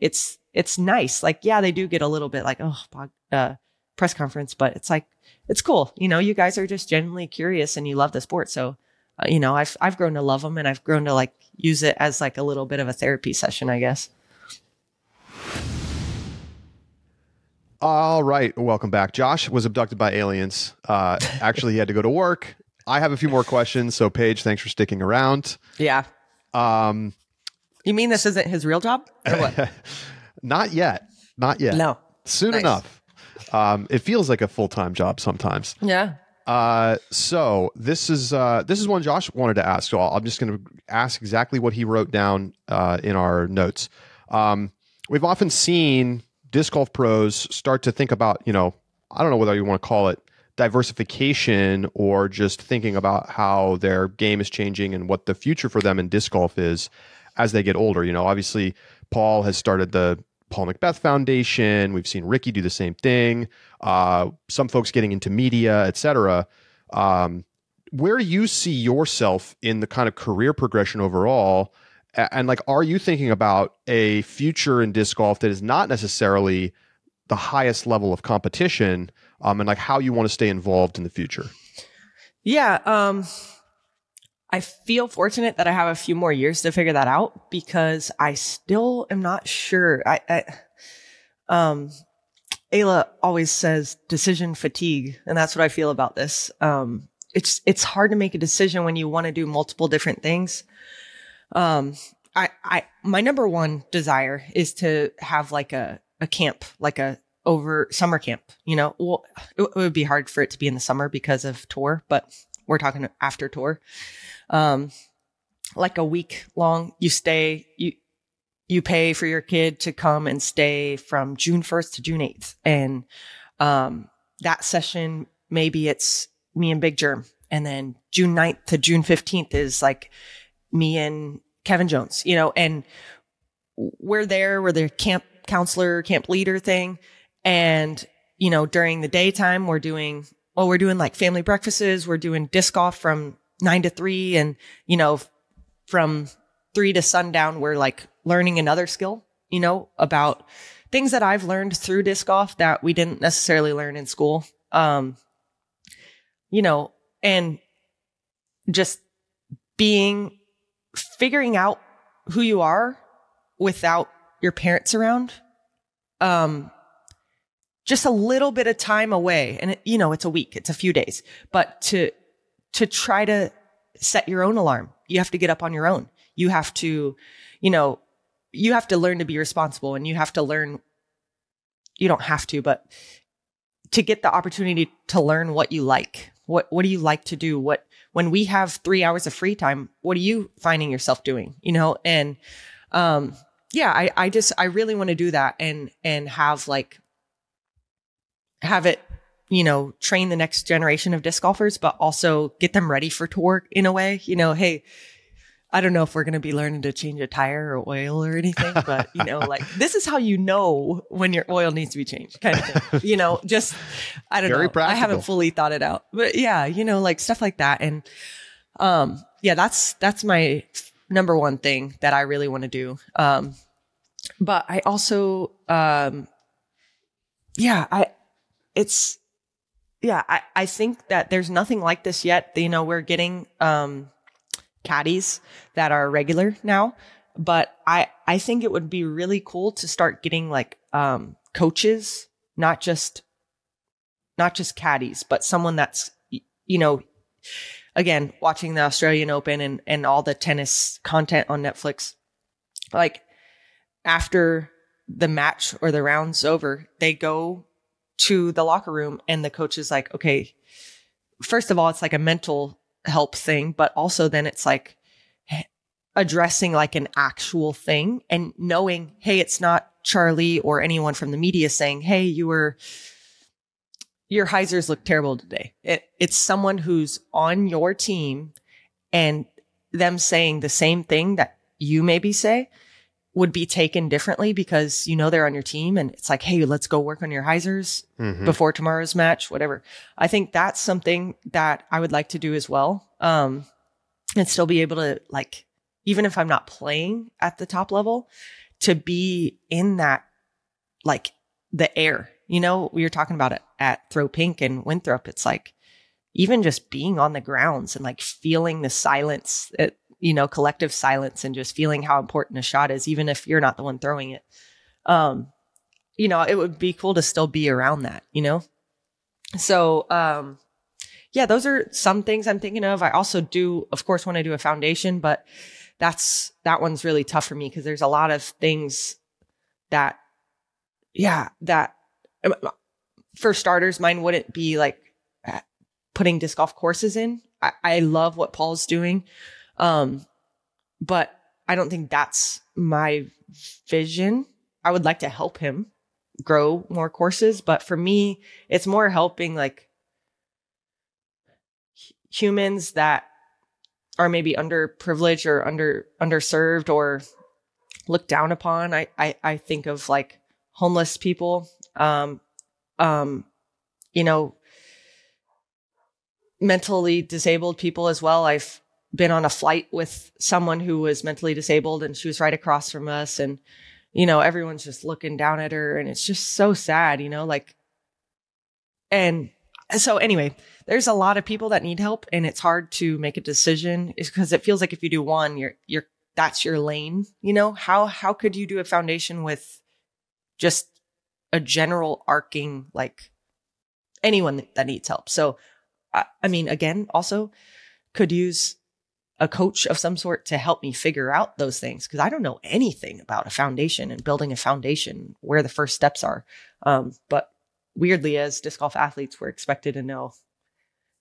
it's nice. Like, yeah, they do get a little bit like, press conference, but it's like, it's cool. You guys are just genuinely curious and you love the sport. So, I've grown to love them and I've grown to like use it as like a little bit of a therapy session, I guess. All right. Welcome back. Josh was abducted by aliens. Actually, he had to go to work. I have a few more questions. So Paige, thanks for sticking around. Yeah. You mean this isn't his real job or what? Not yet. No. Soon enough. It feels like a full-time job sometimes. Yeah. So this is one Josh wanted to ask. So I'm just going to ask exactly what he wrote down in our notes. We've often seen disc golf pros start to think about, I don't know whether you want to call it diversification or just thinking about how their game is changing and what the future for them in disc golf is as they get older. Obviously Paul has started the Paul Macbeth Foundation. We've seen Ricky do the same thing. Some folks getting into media, etc. Where do you see yourself in the kind of career progression overall? And like, are you thinking about a future in disc golf that is not necessarily the highest level of competition, and like how you want to stay involved in the future? Yeah. I feel fortunate that I have a few more years to figure that out because I still am not sure. Ayla always says decision fatigue, and that's what I feel about this. It's hard to make a decision when you want to do multiple different things. My number one desire is to have like a camp, like a over summer camp, well, it would be hard for it to be in the summer because of tour, but we're talking after tour. Like a week long, you stay, you pay for your kid to come and stay from June 1st to June 8th. And, that session, maybe it's me and Big Germ. And then June 9th to June 15th is like me and Kevin Jones, and we're the camp counselor, camp leader thing. And, during the daytime, we're doing like family breakfasts. We're doing disc golf from 9 to 3. And, from 3 to sundown, we're like learning another skill, about things that I've learned through disc golf that we didn't necessarily learn in school. And just figuring out who you are without your parents around. Just a little bit of time away. And it's a week, it's a few days, but to try to set your own alarm, you have to get up on your own. You have to, you have to learn to be responsible, and you have to learn, you don't have to, but to get the opportunity to learn what you like. What do you like to do? When we have 3 hours of free time, what are you finding yourself doing? And, I really want to do that and have it, train the next generation of disc golfers, but also get them ready for tour in a way. Hey, I don't know if we're going to be learning to change a tire or oil or anything, but like this is how when your oil needs to be changed, kind of thing. Just I don't Very know. practical. I haven't fully thought it out, but yeah, like stuff like that. And that's my number one thing that I really want to do. But I also I think that there's nothing like this yet. We're getting caddies that are regular now, but I think it would be really cool to start getting like coaches, not just caddies, but someone that's again, watching the Australian Open and all the tennis content on Netflix, like after the match or the round's over, they go to the locker room and the coach is like, okay, first of all, it's like a mental help thing, but also then it's like, addressing like an actual thing and knowing, hey, it's not Charlie or anyone from the media saying, hey, your hyzers look terrible today. It's someone who's on your team, and them saying the same thing that you maybe say would be taken differently because they're on your team, and it's like, hey, let's go work on your hyzers before tomorrow's match, whatever. I think that's something that I would like to do as well. And still be able to, like, even if I'm not playing at the top level, to be in that, like, the air. We were talking about it at Throw Pink and Winthrop. It's like, even just being on the grounds and like feeling the silence, collective silence, and just feeling how important a shot is, even if you're not the one throwing it. It would be cool to still be around that, So, yeah, those are some things I'm thinking of. I also do, of course, want to do a foundation, but that one's really tough for me because there's a lot of things that for starters, mine wouldn't be like putting disc golf courses in. I love what Paul's doing. But I don't think that's my vision. I would like to help him grow more courses, but for me, it's more helping like humans that are maybe underprivileged or underserved or looked down upon. I think of like homeless people, mentally disabled people as well. I've been on a flight with someone who was mentally disabled, and she was right across from us, and everyone's just looking down at her, and it's just so sad, and so anyway, there's a lot of people that need help, and it's hard to make a decision because it feels like if you do one, you're that's your lane. How could you do a foundation with just a general arcing, like anyone that needs help? So, I mean, again, also could use a coach of some sort to help me figure out those things, because I don't know anything about a foundation and building a foundation, where the first steps are. But weirdly, as disc golf athletes, we're expected to know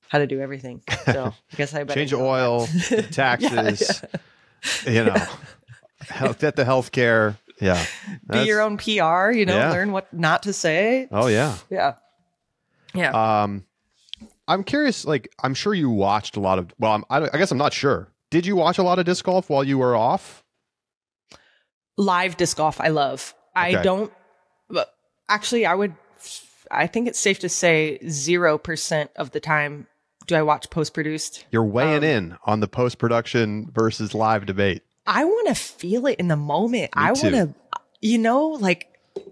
how to do everything. So I guess I better change the oil, taxes, get the healthcare. Yeah. Be your own PR, learn what not to say. Oh yeah. Yeah. Yeah. I'm curious, like, I'm sure you watched a lot of, well, I guess I'm not sure. Did you watch a lot of disc golf while you were off? Live disc golf, I love. Okay. I don't, but actually, I think it's safe to say 0% of the time do I watch post-produced. You're weighing in on the post-production versus live debate. I want to feel it in the moment. I want to,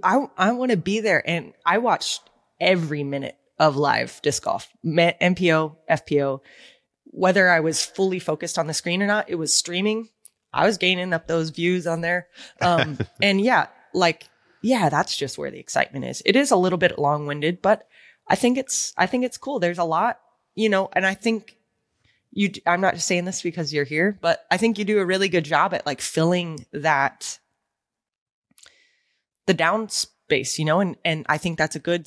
I want to be there, and I watched every minute of live disc golf, MPO, FPO, whether I was fully focused on the screen or not, it was streaming. I was gaining up those views on there. And that's just where the excitement is. It is a little bit long-winded, but I think it's cool. There's a lot, and I think I'm not just saying this because you're here, but I think you do a really good job at like filling that, the down space, and I think that's a good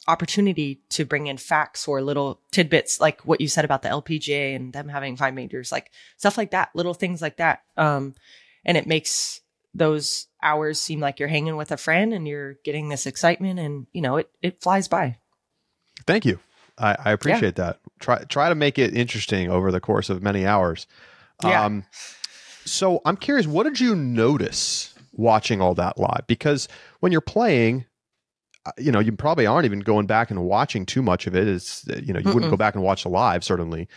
opportunity to bring in facts or little tidbits, like what you said about the LPGA and them having 5 majors, like stuff like that, little things like that. And it makes those hours seem like you're hanging with a friend and you're getting this excitement, and it flies by. Thank you. I appreciate that. Try to make it interesting over the course of many hours. Yeah. So I'm curious, what did you notice watching all that live? Because when you're playing, you probably aren't even going back and watching too much of it. You wouldn't go back and watch the live, certainly.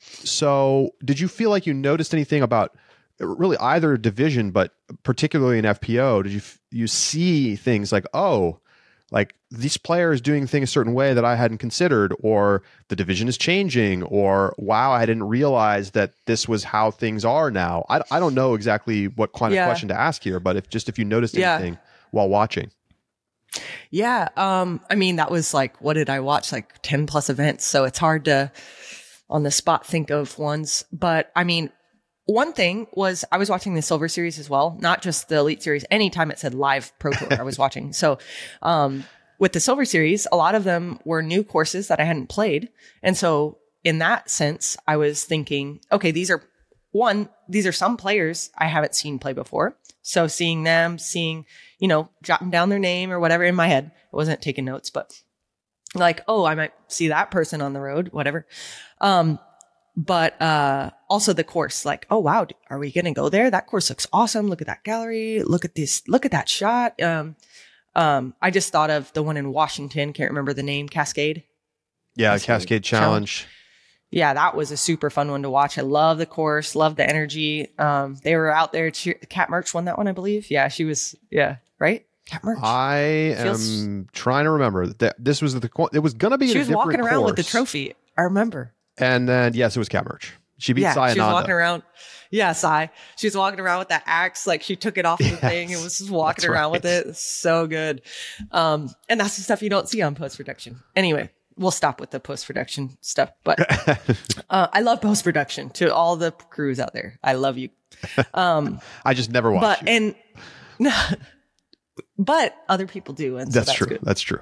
So did you feel like you noticed anything about really either division, but particularly in FPO? Did you see things like, oh, like this player is doing things a certain way that I hadn't considered, or the division is changing, or wow, I didn't realize that this was how things are now? I don't know exactly what kind of question to ask here, but if you noticed anything while watching. Yeah. I mean, that was like, what did I watch? Like 10 plus events. So it's hard to on the spot think of ones, but I mean, one thing was I was watching the Silver Series as well, not just the Elite Series. Anytime it said live Pro Tour, I was watching. So, with the Silver Series, a lot of them were new courses that I hadn't played. And so in that sense, I was thinking, okay, these are one, these are some players I haven't seen play before. So seeing them, jotting down their name or whatever in my head. I wasn't taking notes, but like, oh, I might see that person on the road, whatever. But also the course, like, oh, wow, are we going to go there? That course looks awesome. Look at that gallery. Look at this. Look at that shot. I just thought of the one in Washington. Can't remember the name. Cascade. Yeah. Cascade Challenge. Yeah. That was a super fun one to watch. I love the course. Love the energy. They were out there. Kat Merch won that one, I believe. Yeah. She was. Yeah. Right. Kat Merch. I am trying to remember that this was it was going to be. She was walking around with the trophy. I remember. And then, yes, it was Kat Merch. She beat Sai Ananda. She was walking around. Yeah, Sai. She was walking around with that axe. Like, she took it off the thing and was just walking around with it. So good. And that's the stuff you don't see on post-production. Anyway, we'll stop with the post-production stuff. But I love post-production. To all the crews out there, I love you. I just never watched but other people do. And so that's true. Good. That's true.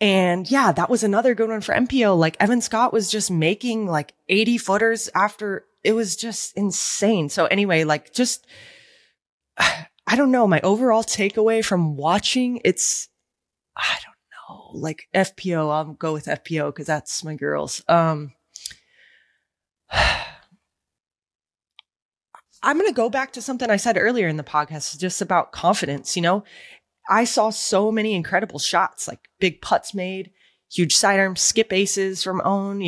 And yeah, that was another good one for MPO. Like, Evan Scott was just making like 80 footers after. It was just insane. So anyway, like, just, I don't know. My overall takeaway from watching, I don't know, like FPO, I'll go with FPO because that's my girls. I'm going to go back to something I said earlier in the podcast, just about confidence. I saw so many incredible shots, like big putts made, huge sidearm skip aces from Own,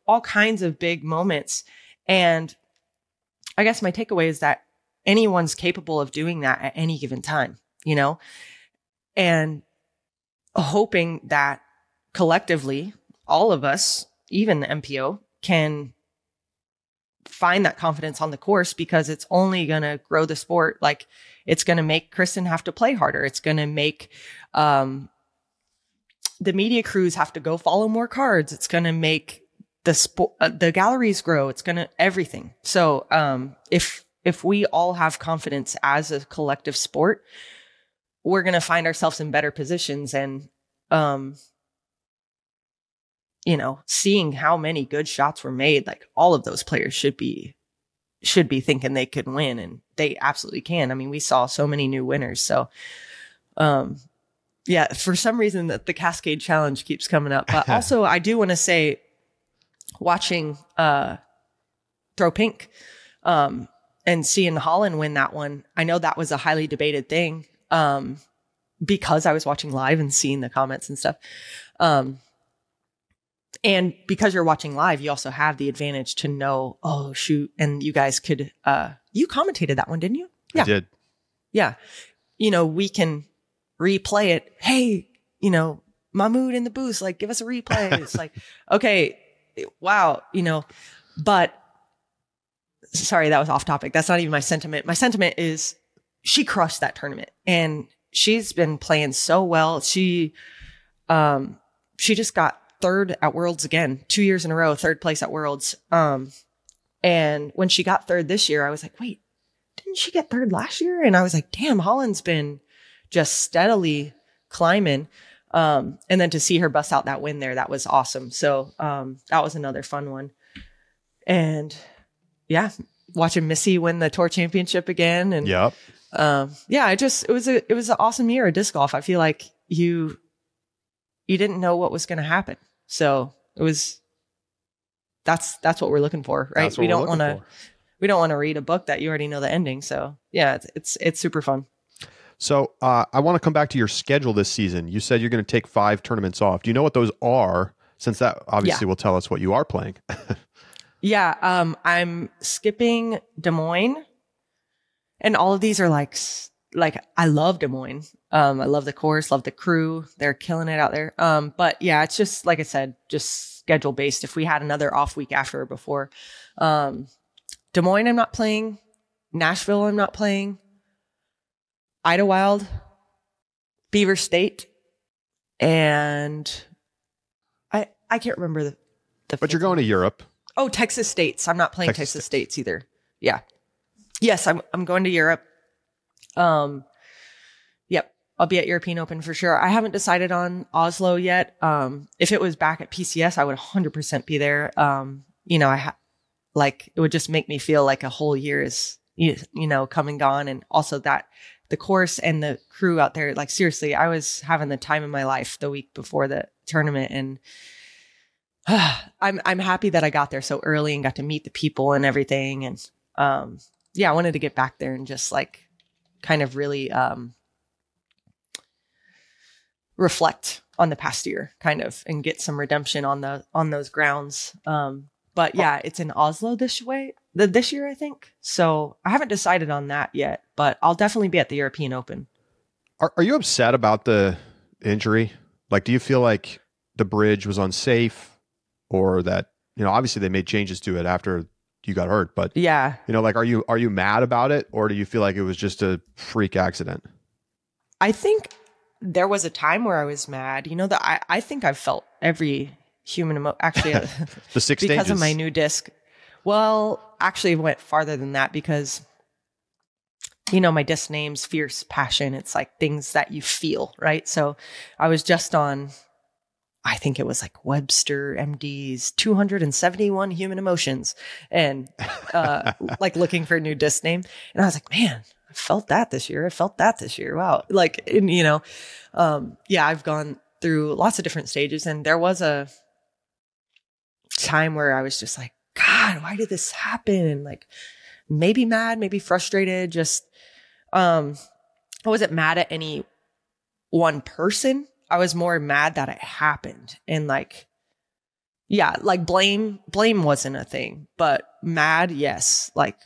all kinds of big moments. And I guess my takeaway is that anyone's capable of doing that at any given time, and hoping that collectively, all of us, even the MPO, can find that confidence on the course, because it's only going to grow the sport. Like, it's going to make Kristin have to play harder. It's going to make the media crews have to go follow more cards. It's going to make the galleries grow. It's going to everything. So if we all have confidence as a collective sport, we're going to find ourselves in better positions. And seeing how many good shots were made, like, all of those players should be thinking they could win, and they absolutely can. I mean, we saw so many new winners. So, for some reason that the Cascade Challenge keeps coming up. But also, I do want to say, watching Throw Pink and seeing Holland win that one, I know that was a highly debated thing because I was watching live and seeing the comments and stuff. And because you're watching live, you also have the advantage to know, oh, shoot. And you guys could, you commentated that one, didn't you? Yeah. I did. Yeah. we can replay it. Hey, Mahmoud in the booth, like, give us a replay. It's like, okay, wow, but sorry, that was off topic. That's not even my sentiment. My sentiment is she crushed that tournament, and she's been playing so well. She just got third at Worlds again, 2 years in a row, third place at Worlds. And when she got third this year, I was like, wait, didn't she get third last year? And I was like, damn, Holland's been just steadily climbing. And then to see her bust out that win there, that was awesome. So that was another fun one. And yeah, watching Missy win the tour championship again. And yep. It was an awesome year of disc golf. I feel like you didn't know what was going to happen. So it was, that's what we're looking for, right? We don't want to read a book that you already know the ending. So yeah, it's super fun. So I want to come back to your schedule this season. You said you're going to take 5 tournaments off. Do you know what those are? Since that obviously will tell us what you are playing. Yeah. I'm skipping Des Moines, and all of these are like I love Des Moines. I love the course, love the crew. They're killing it out there. But yeah, it's just, like I said, just schedule based. If we had another off week after or before, Des Moines, I'm not playing. Nashville, I'm not playing. Idlewild, Beaver State, and I can't remember the But you're going to Europe. Oh, Texas States. I'm not playing Texas States either. Yeah. Yes, I'm going to Europe. Yep. I'll be at European Open for sure. I haven't decided on Oslo yet. If it was back at PCS, I would 100% be there. like, it would just make me feel like a whole year is, come and gone. And also that the course and the crew out there, like, seriously, I was having the time of my life the week before the tournament. And I'm happy that I got there so early and got to meet the people and everything. And, I wanted to get back there and just like kind of really, reflect on the past year kind of, and get some redemption on those grounds. But yeah, it's in Oslo this year, I think. So I haven't decided on that yet, but I'll definitely be at the European Open. Are you upset about the injury? Like, do you feel like the bridge was unsafe, or that, obviously they made changes to it after you got hurt, but yeah, like, are you mad about it, or do you feel like it was just a freak accident? I think there was a time where I was mad, that I think I've felt every human actually the 6 because stages of my new disc. Well, actually it went farther than that, because my disc name's Fierce Passion. It's like things that you feel, right? So I was just on, I think it was like Webster MD's 271 Human Emotions, and like looking for a new disc name. And I was like, man, I felt that this year. Wow. Like, I've gone through lots of different stages, and there was a time where I was just like, God, why did this happen? And like, maybe mad, maybe frustrated. Just, I wasn't mad at any one person. I was more mad that it happened. And like, yeah, like blame wasn't a thing, but mad, yes. Like,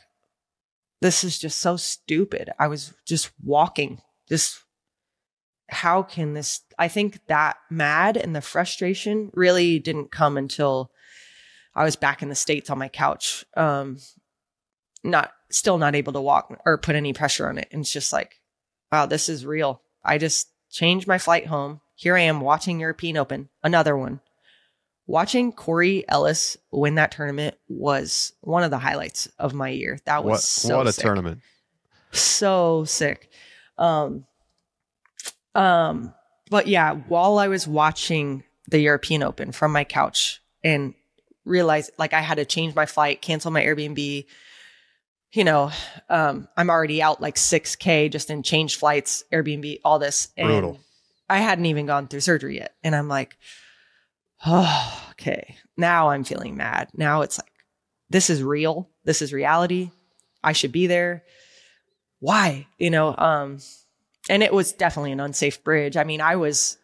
this is just so stupid. I was just walking, how can this, I think that mad and the frustration really didn't come until I was back in the States on my couch. Still not able to walk or put any pressure on it. And it's just like, wow, this is real. I just changed my flight home. Here I am watching European Open, another one. Watching Corey Ellis win that tournament was one of the highlights of my year. That was what a sick. Tournament. So sick. But yeah, while I was watching the European Open from my couch and realized like I had to change my flight, cancel my Airbnb, I'm already out like 6K just in changed flights, Airbnb, all this. And brutal. I hadn't even gone through surgery yet. And I'm like, oh, okay. Now I'm feeling mad. Now it's like, this is real. This is reality. I should be there. Why? And it was definitely an unsafe bridge. I mean, I was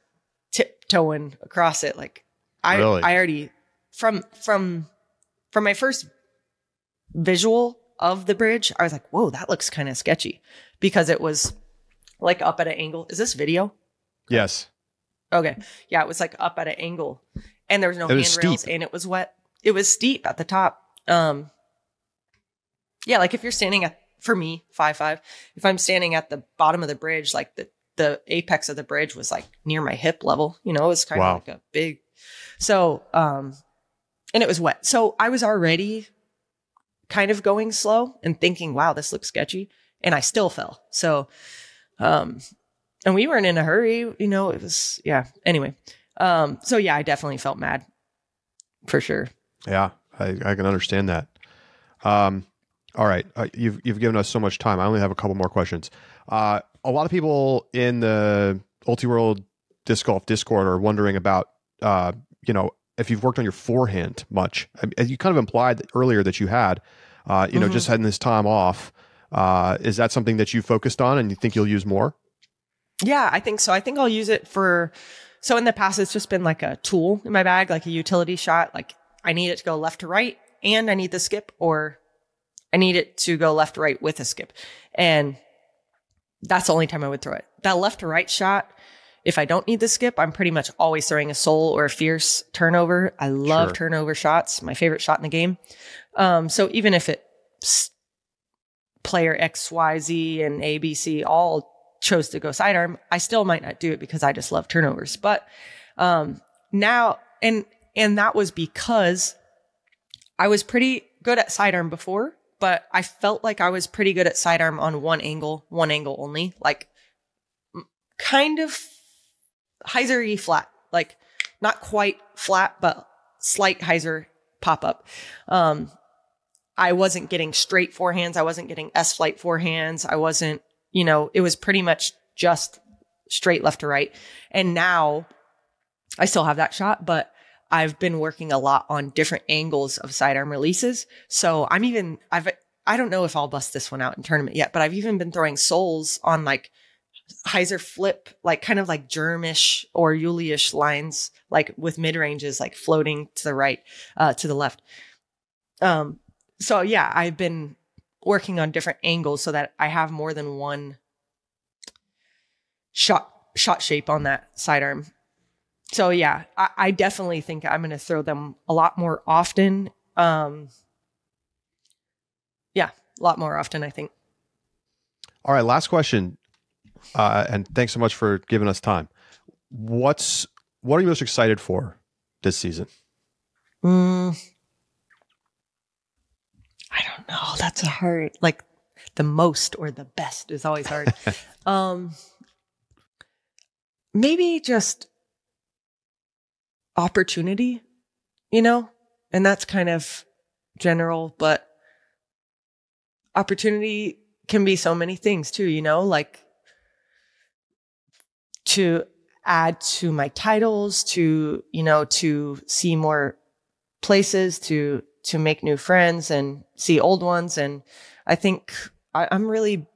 tiptoeing across it. Like I already from my first visual of the bridge, I was like, whoa, that looks kind of sketchy, because it was like up at an angle. Is this video? Yes. Okay. Yeah. It was like up at an angle, and there was no handrails, and it was wet. It was steep at the top. Yeah. Like if you're standing for me, 5'5", if I'm standing at the bottom of the bridge, like the apex of the bridge was like near my hip level, it was kind of like a big, so, and it was wet. So I was already kind of going slow and thinking, wow, this looks sketchy. And I still fell. So, and we weren't in a hurry, it was, yeah. Anyway. So yeah, I definitely felt mad for sure. Yeah. I can understand that. All right. You've given us so much time. I only have a couple more questions. A lot of people in the Ultiworld Disc Golf Discord are wondering about, if you've worked on your forehand much. You kind of implied earlier that you had, just having this time off. Is that something that you focused on and you think you'll use more? Yeah, I think so. I think I'll use it so in the past, it's just been like a tool in my bag, like a utility shot. Like I need it to go left to right, and I need the skip, or I need it to go left to right with a skip. And that's the only time I would throw it. That left to right shot, if I don't need the skip, I'm pretty much always throwing a soul or a fierce turnover. I love turnover shots. My favorite shot in the game. So even if it's player X, Y, Z, and A, B, C all chose to go sidearm, I still might not do it because I just love turnovers. But now, and that was because I was pretty good at sidearm before, but I felt like I was pretty good at sidearm on one angle only, like kind of hyzer-y flat, like not quite flat, but slight hyzer pop up. I wasn't getting straight forehands. I wasn't getting S-flight forehands. I wasn't, it was pretty much just straight left to right. And now I still have that shot, but I've been working a lot on different angles of sidearm releases. So I don't know if I'll bust this one out in tournament yet, but I've even been throwing soles on like hyzer flip, like kind of like Germish or Yuli-ish lines, like with mid ranges, like floating to the right, to the left. So yeah, I've been working on different angles so that I have more than one shot shape on that sidearm. So yeah, I definitely think I'm going to throw them a lot more often. Yeah, a lot more often, I think. All right, last question. And thanks so much for giving us time. What are you most excited for this season? I don't know. That's a hard, like the most or the best is always hard. Maybe just opportunity, and that's kind of general, but opportunity can be so many things too, like to add to my titles, to see more places, to make new friends and see old ones. And I think I'm really,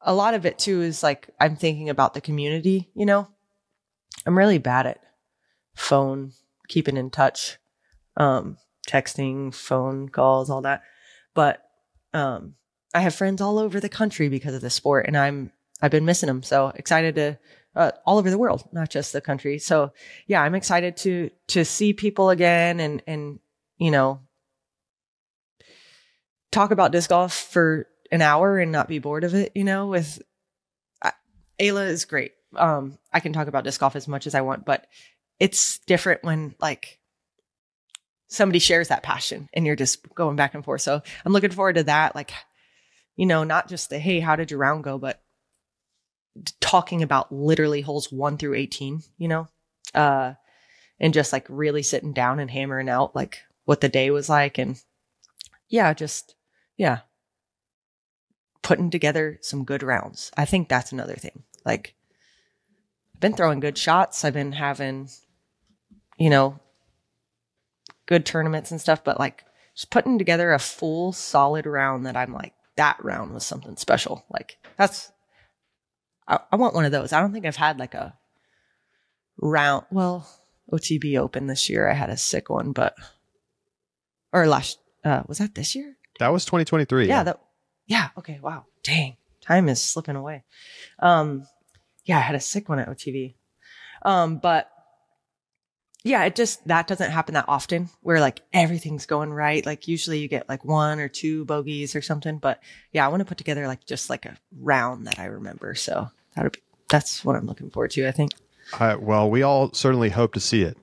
a lot of it too is like, I'm thinking about the community, I'm really bad at phone, keeping in touch, texting, phone calls, all that. But I have friends all over the country because of the sport, and I've been missing them. So excited to all over the world, not just the country. So yeah, I'm excited to see people again and talk about disc golf for an hour and not be bored of it. With Ayla is great. I can talk about disc golf as much as I want, but it's different when like somebody shares that passion and you're just going back and forth. So I'm looking forward to that. Like, not just the, hey, how did your round go? But talking about literally holes 1 through 18, and just like really sitting down and hammering out like what the day was like. And putting together some good rounds. I think that's another thing. Like I've been throwing good shots. I've been having, good tournaments and stuff, but like just putting together a full solid round that I'm like, that round was something special. Like I want one of those. I don't think I've had like a round. Well, OTB Open this year, I had a sick one, was that this year? That was 2023. Yeah. Okay. Wow. Dang. Time is slipping away. I had a sick one at OTB. But yeah, that doesn't happen that often where like everything's going right. Like usually you get like 1 or 2 bogeys or something, but yeah, I want to put together like just like a round that I remember. So that's what I'm looking forward to, I think. Well, we all certainly hope to see it.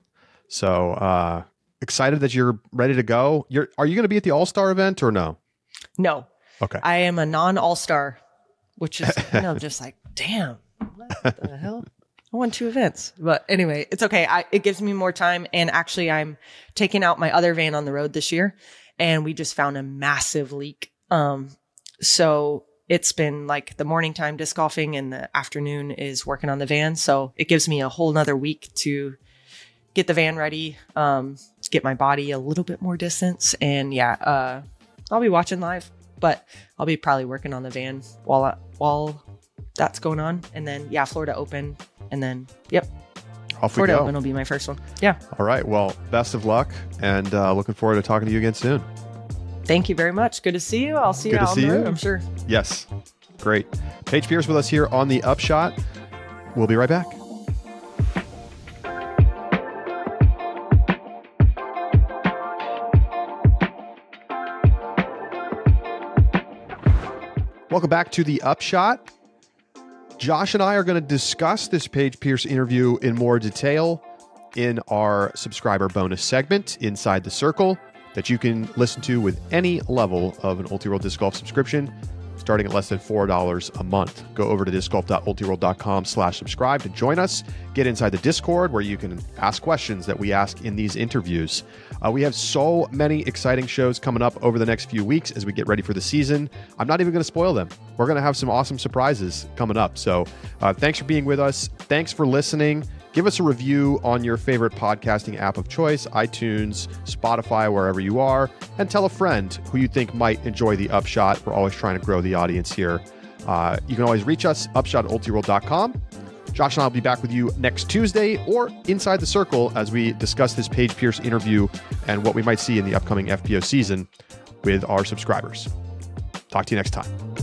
So, excited that you're ready to go. Are you going to be at the All-Star event or no? No. Okay. I am a non-All-Star, which is, just like, damn, what the hell? I won 2 events. But anyway, it's okay. It gives me more time. And actually, I'm taking out my other van on the road this year, and we just found a massive leak. So it's been like the morning time disc golfing and the afternoon is working on the van. So it gives me a whole nother week to get the van ready, get my body a little bit more distance. And I'll be watching live, but I'll be probably working on the van while that's going on. And then, Florida Open. And then, off we Florida go. Open will be my first one. Yeah. All right. Well, best of luck, and looking forward to talking to you again soon. Thank you very much. Good to see you. I'll see you out on the road, I'm sure. Yes. Great. Paige Pierce with us here on the Upshot. We'll be right back. Welcome back to the Upshot. Josh and I are going to discuss this Paige Pierce interview in more detail in our subscriber bonus segment, Inside the Circle, that you can listen to with any level of an Ultiworld Disc Golf subscription. starting at less than $4 a month. Go over to discgolf.ultiworld.com/subscribe to join us. Get inside the Discord where you can ask questions that we ask in these interviews. We have so many exciting shows coming up over the next few weeks as we get ready for the season. I'm not even going to spoil them. We're going to have some awesome surprises coming up. So thanks for being with us. Thanks for listening. Give us a review on your favorite podcasting app of choice, iTunes, Spotify, wherever you are, and tell a friend who you think might enjoy the Upshot. We're always trying to grow the audience here. You can always reach us, upshot@ultiworld.com. Josh and I will be back with you next Tuesday or Inside the Circle as we discuss this Paige Pierce interview and what we might see in the upcoming FPO season with our subscribers. Talk to you next time.